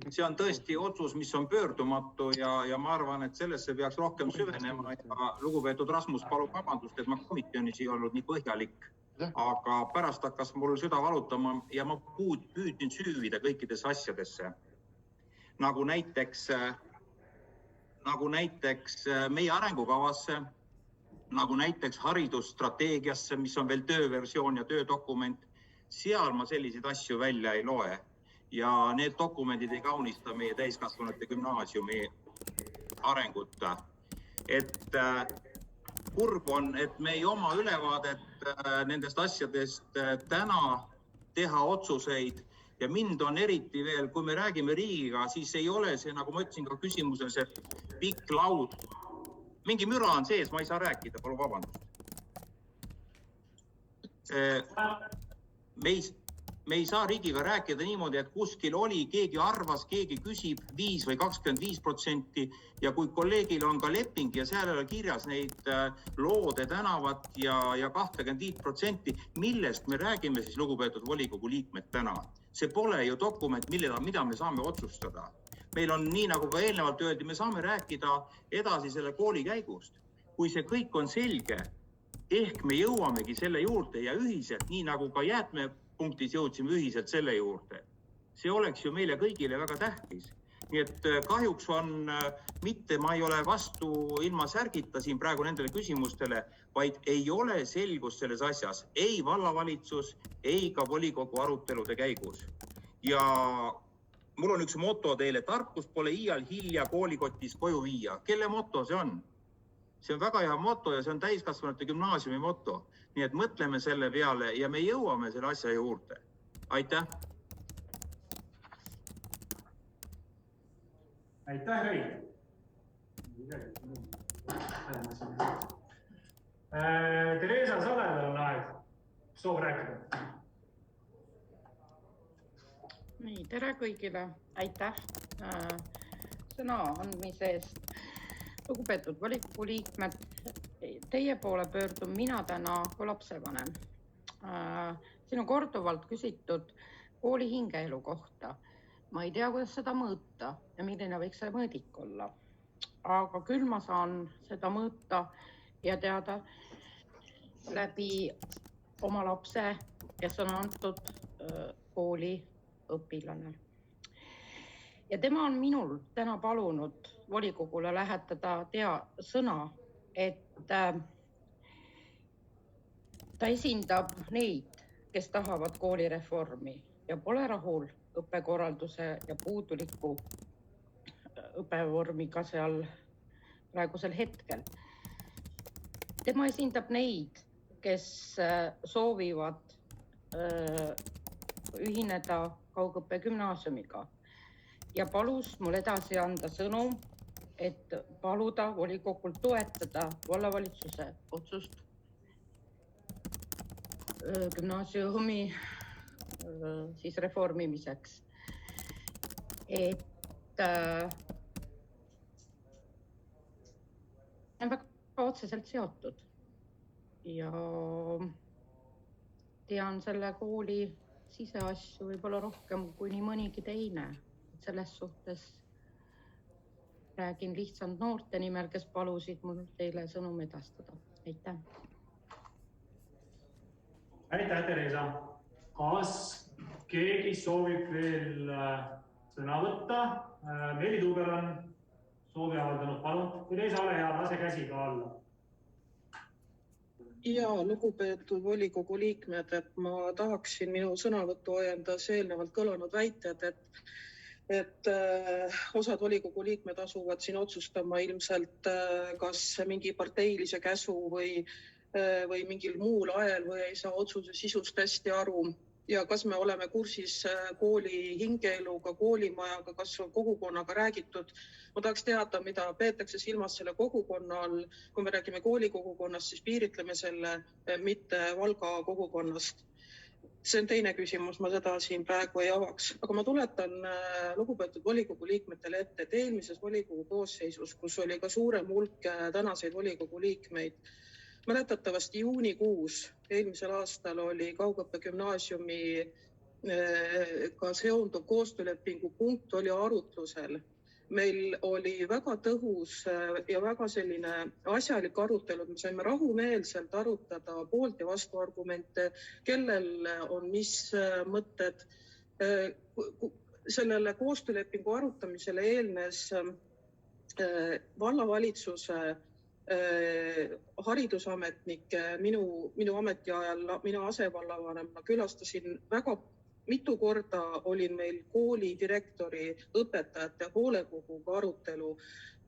see on tõesti otsus, mis on pöördumatu ja ma arvan, et sellesse peaks rohkem süvenema ja lugupeetud Rasmus palub vabandust, et ma komisjonis ei olnud nii põhjalik, aga pärast hakkas mul süda valutama ja ma püüdin süüvida kõikides asjadesse. Nagu näiteks meie arengukavasse, nagu näiteks haridusstrateegiasse, mis on veel tööversioon ja töödokument, seal ma selliseid asju välja ei loe ja need dokumendid ei kaunista meie täiskasvanute gümnaasiumi arengut. Et kurb on, et me ei oma ülevaadet nendest asjadest täna teha otsuseid ja mind on eriti veel, kui me räägime riigiga, siis ei ole see, nagu ma ütlesin ka küsimuses, et pikk laud, mingi müra on sees, ma ei saa rääkida, palun vabandust. Me ei saa riigiga rääkida niimoodi, et kuskil oli, keegi arvas, keegi küsib 5 või 25% ja kui kolleegil on ka leping ja seal ei ole kirjas neid Loode tänavat ja 25%, millest me räägime siis lugupeetud volikogu liikmed täna? See pole ju dokument, mida me saame otsustada. Meil on nii, nagu ka eelnevalt öeldi, me saame rääkida edasi selle kooli käigust. Kui see kõik on selge, ehk me jõuamegi selle juurde ja ühiselt, nii nagu ka jäätmepunktis jõudsime ühiselt selle juurde. See oleks ju meile kõigile väga tähtis. Nii et kahjuks on mitte, ma ei ole vastu ilma särgita siin praegu nendele küsimustele, vaid ei ole selgus selles asjas, ei vallavalitsus, ei ka volikogu arutelude käigus. Ja mul on üks moto teile, tarkus pole iial hilja koolikotis koju viia. Kelle moto see on? See on väga hea moto ja see on täiskasvanute gümnaasiumi moto. Nii et mõtleme selle peale ja me jõuame selle asja juurde. Aitäh! Aitäh, Rein! Theresa Sadel on aeg. Soov rääkida. Nii, tere kõigile. Aitäh sõna andmise eest. Lugupeetud volikogu liikmed, teie poole pöördun mina täna kui lapsevanem. siin on korduvalt küsitud kooli hingeelu kohta. Ma ei tea, kuidas seda mõõta ja milline võiks see mõõdik olla. Aga küll ma saan seda mõõta ja teada läbi oma lapse, kes on antud kooli õpilane. Ja tema on minul täna palunud volikogule lähetada sõna, et ta esindab neid, kes tahavad koolireformi ja pole rahul õppekorralduse ja puuduliku õppevormiga seal praegusel hetkel. Tema esindab neid, kes soovivad ühineda kaugõppe gümnaasiumiga ja palus mul edasi anda sõnum, et paluda volikogul toetada vallavalitsuse otsust gümnaasiumi siis reformimiseks. Et on väga otseselt seotud ja tean selle kooli siseasju võib-olla rohkem kui nii mõnigi teine. Selles suhtes räägin lihtsalt noorte nimel, kes palusid mul teile sõnum edastada. Aitäh. Aitäh, Teresa. Kas keegi soovib veel sõna võtta? Meeli Tuubel on soovi avaldanud, palun. Kui te ei saa ole hea, lase käsi ka alla. Ja lugupeetud volikogu liikmed, et ma tahaksin minu sõnavõttu ajendas eelnevalt kõlanud väited, et osad volikogu liikmed asuvad siin otsustama ilmselt kas mingi parteilise käsu või mingil muul ajal või ei saa otsuse sisust hästi aru. Ja kas me oleme kursis kooli hingeeluga, koolimajaga, kas on kogukonnaga räägitud. Ma tahaks teada, mida peetakse silmas selle kogukonna all. Kui me räägime koolikogukonnast, siis piiritleme selle mitte Valga kogukonnast. See on teine küsimus, ma seda siin praegu ei avaks. Aga ma tuletan lugupeetud volikogu liikmetele ette, et eelmises volikogu koosseisus, kus oli ka suurem hulk tänaseid volikogu liikmeid, mäletatavasti juunikuus eelmisel aastal oli kaugõppe gümnaasiumiga seonduv koostöölepingu punkt oli arutlusel. Meil oli väga tõhus ja väga selline asjalik arutelu, me saime rahumeelselt arutada poolt ja vastuargumente, kellel on mis mõtted. Sellele koostöölepingu arutamisele eelnes vallavalitsuse haridusametnik minu ametiajal, mina asevallavanema külastasin väga mitu korda, olin meil kooli direktori, õpetajate hoolekoguga arutelu.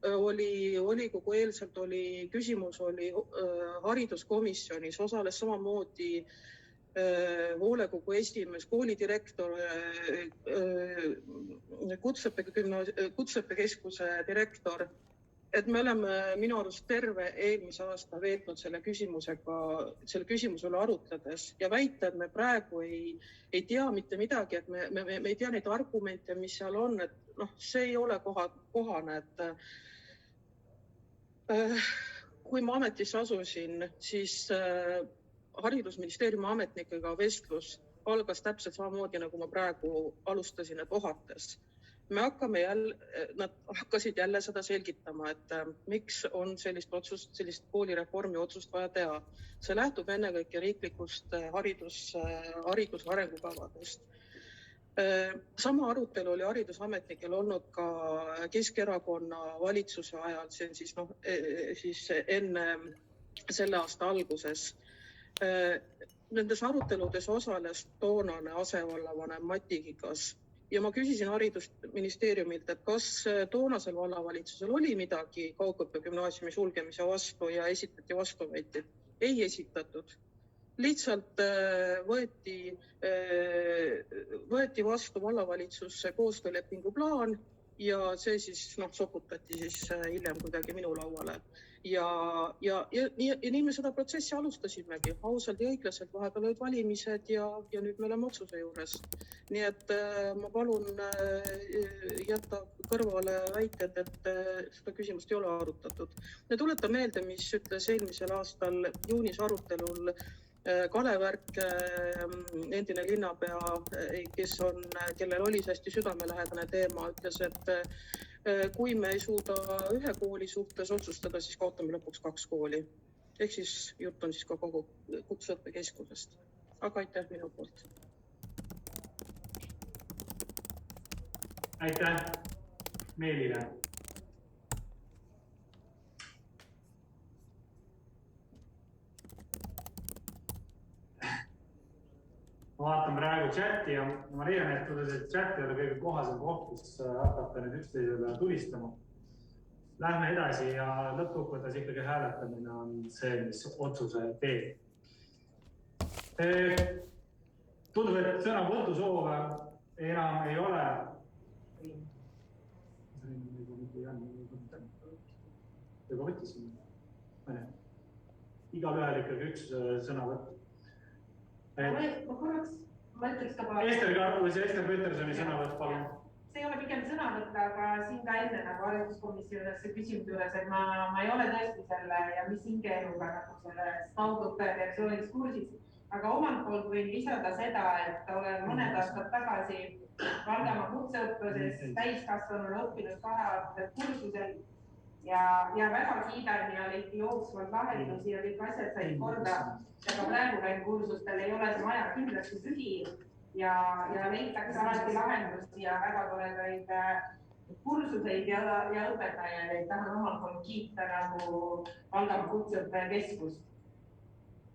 Volikogu eelselt oli küsimus hariduskomisjonis, osales samamoodi hoolekogu esimees, koolidirektor, kutseõppekeskuse direktor. Et me oleme minu arust terve eelmise aasta veetnud selle küsimusele arutledes ja väita, et me praegu ei tea mitte midagi, et me ei tea neid argumente, mis seal on, et see ei ole kohane. Kui ma ametisse asusin, siis haridusministeeriumi ametnikega vestlus algas täpselt samamoodi, nagu ma praegu alustasin, et ohates. Nad hakkasid jälle seda selgitama, et miks on sellist koolireformi otsust vaja teha. See lähtub ennekõike riiklikust hariduse arengukavadest. Sama arutelu oli haridusametnikel olnud ka Keskerakonna valitsuse ajal, see on siis enne selle aasta alguses. Nendes aruteludes osales toonane asevallavanem Mati Kikas. Ja ma küsisin haridusministeeriumilt, et kas toonasel vallavalitsusel oli midagi kaugõppe gümnaasiumi sulgemise vastu ja esitati vastuväiteid. Ei esitatud. Lihtsalt võeti vastu vallavalitsusse koostöölepingu plaan ja see siis soputati siis hiljem kuidagi minu lauale. Ja nii me seda protsessi alustasimegi. Ausalt ja õiglaselt vahepeal olid valimised ja nüüd me oleme otsuse juures. Nii et ma palun jätta kõrvale väited, et seda küsimust ei ole arutatud. Ja tuletan meelde, mis ütles eelmisel aastal juunis arutelul Kalev Värk, endine linnapea, kellel oli see hästi südamelähedane teema, ütles, et kui me ei suuda ühe kooli suhtes otsustada, siis kaotame lõpuks 2 kooli. Ehk siis jutt on siis ka kogu kutseõppekeskusest. Aga aitäh minu poolt. Aitäh Meelile. Ma vaatan praegu chati ja ma leian, et kuidas chat ei ole kõige kohasem koht, kus hakata nüüd üksteisele tulistama. Lähme edasi ja lõppkokkuvõttes ikkagi hääletamine on see, mis otsuse teeb. Tundub, et sõnavõtusoove enam ei ole. Juba võttisin. Igal ühel ikkagi üks sõnavõtt. Ma ütleks ka paar. Ester Petersoni sõnavõtt, palun. See ei ole pigem sõnavõtt, aga siin ka enne nagu hariduskomisjonis see küsimus juures, et ma ei ole tõesti selle ja mis hingeeluga nagu selles kaugõppe versioonis kursis, aga omalt poolt võin lisada seda, et olen mõned aastad tagasi Valgamaa kutseõppuses täiskasvanuna õppinud 2-aastasel kursusel ja väga kiidan ja olid jooksvad lahendusi ja kõik asjad said korda. Ja ka praegu käin kursustel ei ole see maja kindlasti tühi ja leitakse alati lahendusi ja väga toredaid kursuseid ja õpetajaid. Tahan omalt poolt kiita nagu Valgamaa kutseõppekeskust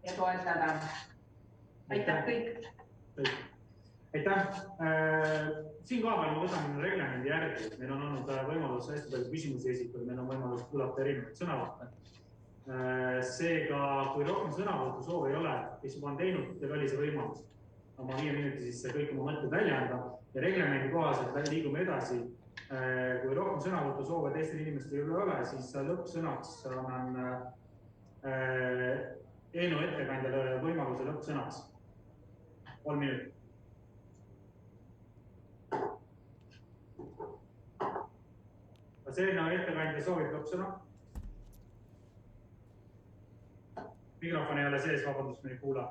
ja toetada. Aitäh kõik! Aitäh! Siin kohapeal ma võtan reglemendi järgi. Meil on olnud võimalus hästi palju küsimusi esitada, meil on võimalus kuulata erinevaid sõnavõtte. Seega, kui rohkem sõnavõtu soov ei ole, kes juba on teinud, teil oli see võimalus oma 5 minuti sisse kõik oma mõtted välja anda ja reglemendi kohaselt liigume edasi. Kui rohkem sõnavõtu soove teistel inimestel ei ole, siis lõppsõnaks annan eelnõu ettekandjale võimaluse lõppsõnaks. 3 minutit. Kas eelnõu ettekandja soovib lõppsõna? Mikrofon ei ole sees, vabandust, me ei kuula.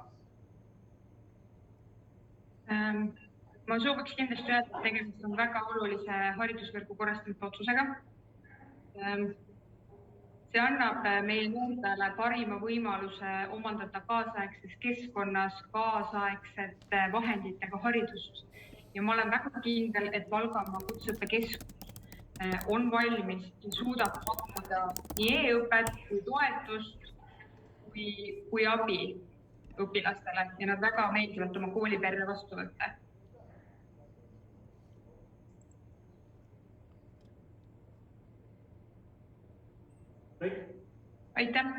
Ma sooviks kindlasti öelda, et tegemist on väga olulise haridusvõrgu korrastamise otsusega. See annab meie noortele parima võimaluse omandada kaasaegses keskkonnas kaasaegset vahenditega haridust. Ja ma olen väga kindel, et Valgamaa kutseõppekeskus on valmis ja suudab pakkuda nii e-õpet kui toetust kui abi õpilastele ja nad väga meeldivad oma kooliperre vastu võtta. Kõik? Aitäh,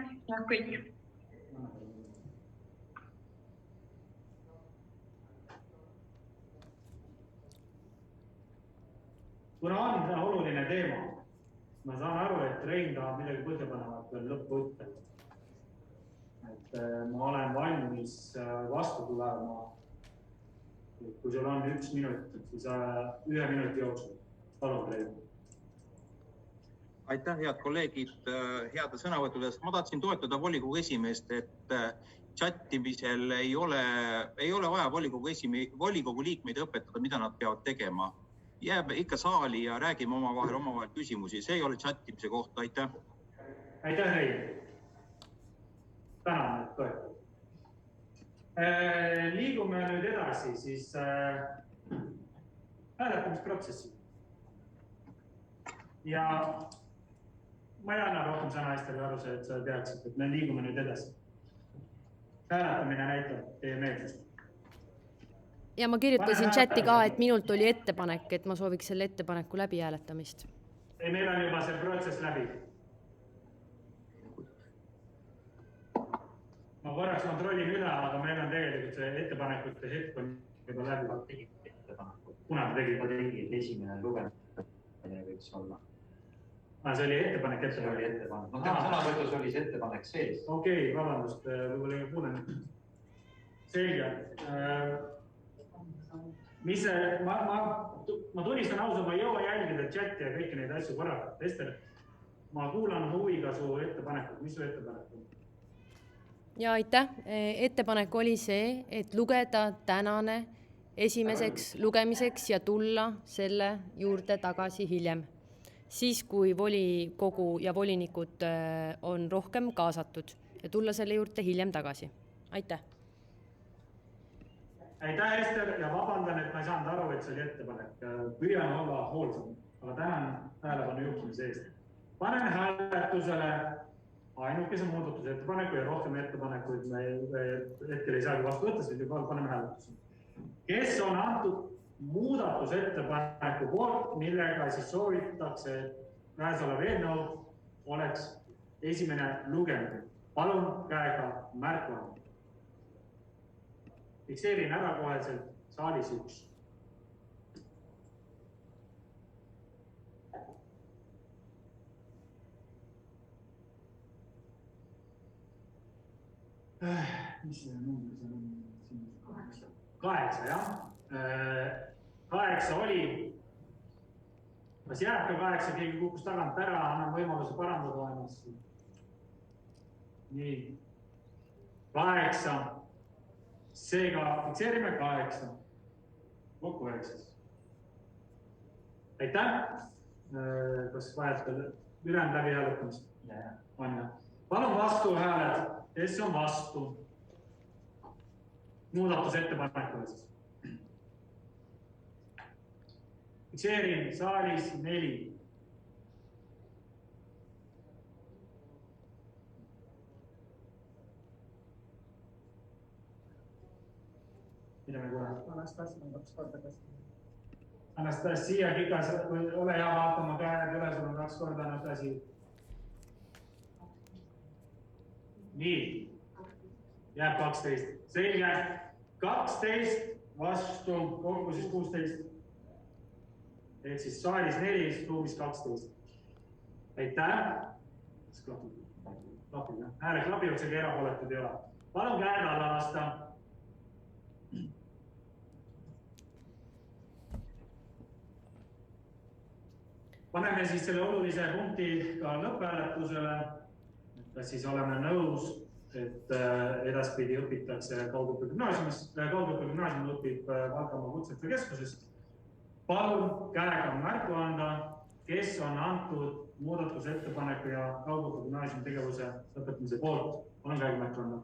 kõik. Kuna on oluline teema, ma saan aru, et Rein tahab midagi põhjapanevat veel lõppu ütle. Ma olen valmis vastu tulema. Kui sul on 1 minut, siis 1 minuti jooksul. Palun, Rein. Aitäh, head kolleegid, heade sõnavõttudes. Ma tahtsin toetada volikogu esimeest, et chattimisel ei ole vaja volikogu liikmeid õpetada, mida nad peavad tegema. Jääb ikka saali ja räägime omavahel küsimusi. See ei ole chattimise kohta. Aitäh. Aitäh, Rein. Tänan, et toetad. Liigume nüüd edasi siis hääletamisprotsessi. Ja ma ei anna rohkem sõna Esteri Aruse, et sa teaksid, et me liigume nüüd edasi. Hääletamine näitab teie meelsust. Ja ma kirjutasin chati ka, et minult oli ettepanek, et ma sooviks selle ettepaneku läbi hääletamist. Ei, meil on juba see protsess läbi. Ma korraks kontrollin üle, aga meil on tegelikult see ettepanekute hetk on juba läbi. Kuna te tegid esimene lugemine võiks olla? See oli ettepanek. See oli ettepanek. No tema sõnavõtus oli see ettepanek sees. Okei, vabandust, võib-olla ei kuulen. Selge. Ma tunnistan ausalt, ma ei jõua jälgida chati ja kõiki neid asju korraga. Ester, ma kuulan huviga su ettepanekut. Mis su ettepanek on? Ja aitäh. Ettepanek oli see, et lugeda tänane esimeseks lugemiseks ja tulla selle juurde tagasi hiljem. Siis, kui volikogu ja volinikud on rohkem kaasatud ja tulla selle juurde hiljem tagasi. Aitäh. Aitäh, Ester, ja vabandan, et ma ei saanud aru, et see oli ettepanek. Püüan olla hoolsam, aga tänan tähelepanu juhtimise eest. Panen hääletusele ainukese muudatusettepaneku ja rohkem ettepanekuid me hetkel ei saagi vastu võtta, siis paneme hääletusele. Kes on antud muudatusettepaneku poolt, millega siis soovitakse, et käesolev eelnõu oleks esimene lugemine? Palun käega märku anda. Fikseerin ära koheselt saalis 1. Mis see number on? 8, jah. 8 oli. Kas jääb ka 8, keegi kukkus tagant ära, annan võimaluse parandada ennast. Nii. 8. Seega fikseerime 8. Kokku 9. Aitäh. Kas vajate ülejäänud läbi hääletamist? On. Palun vastu hääled. Kes on vastu? Muudatusettepanekule siis. Fikseerin saalis 4. Mida me kohe? Anastasia on 2 korda kas. Anastasia Kikas, ole hea vaatama käed üle, sul on 2 korda Anastasia. Nii. Jääb 12. Selge. 12 vastu, kokku siis 16. Ehk siis saalis 4, ruumis 12. Aitäh. Hääle klapivad, seega erapooletud ei ole. Palun käed alla lasta. Paneme siis selle olulise punkti ka lõpphääletusele. Kas siis oleme nõus, et edaspidi õpitakse Kaugõppe gümnaasiumis. Kaugõppe gümnaasium õpib Valgamaa Kutsete Keskusest. Palun käega märku anda, kes on antud muudatusettepaneku ja Kaugõppe gümnaasiumi tegevuse lõpetamise poolt. Palun käega märku anda.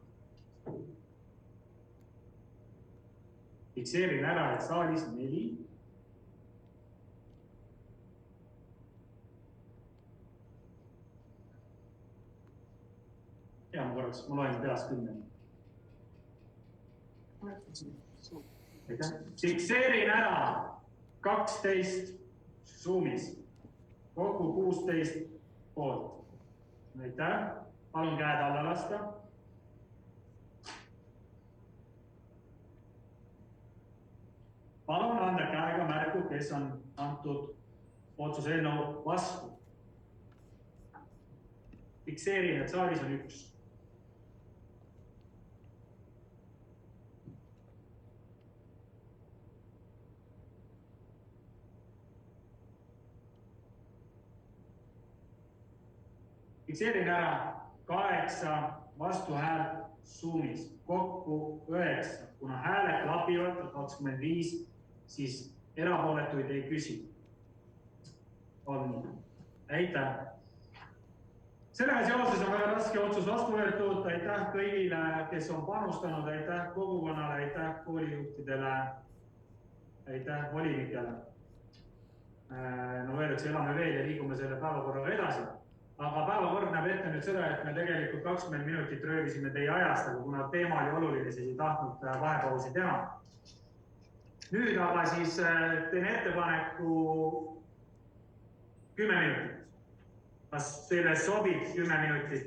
Fikseerin ära, et saalis 4. Ja, ma loen peas 10. Fikseerin ära 12 Zoomis, kokku 16 poolt. Aitäh. Palun käed alla lasta. Palun anda käega märku, kes on antud otsuse eelnõu vastu. Fikseerin, et saalis on 1. Fikseerin ära 8 vastuhäält Zoomis, kokku 9. Kuna hääled klapivad 25, siis erapooletuid ei küsi. On. Aitäh. Sellega seoses on väga raske otsus vastu võetud. Aitäh kõigile, kes on panustanud. Aitäh kogukonnale, aitäh koolijuhtidele, aitäh volinikele. No öeldakse, elame veel ja liigume selle päevakorraga edasi. Aga päevakord näeb ette nüüd seda, et me tegelikult 20 minutit röövisime teie ajast, aga kuna teema oli oluline, siis ei tahtnud vahepausi teha. Nüüd aga siis teen ettepaneku 10 minutit. Kas teile sobib 10 minutit?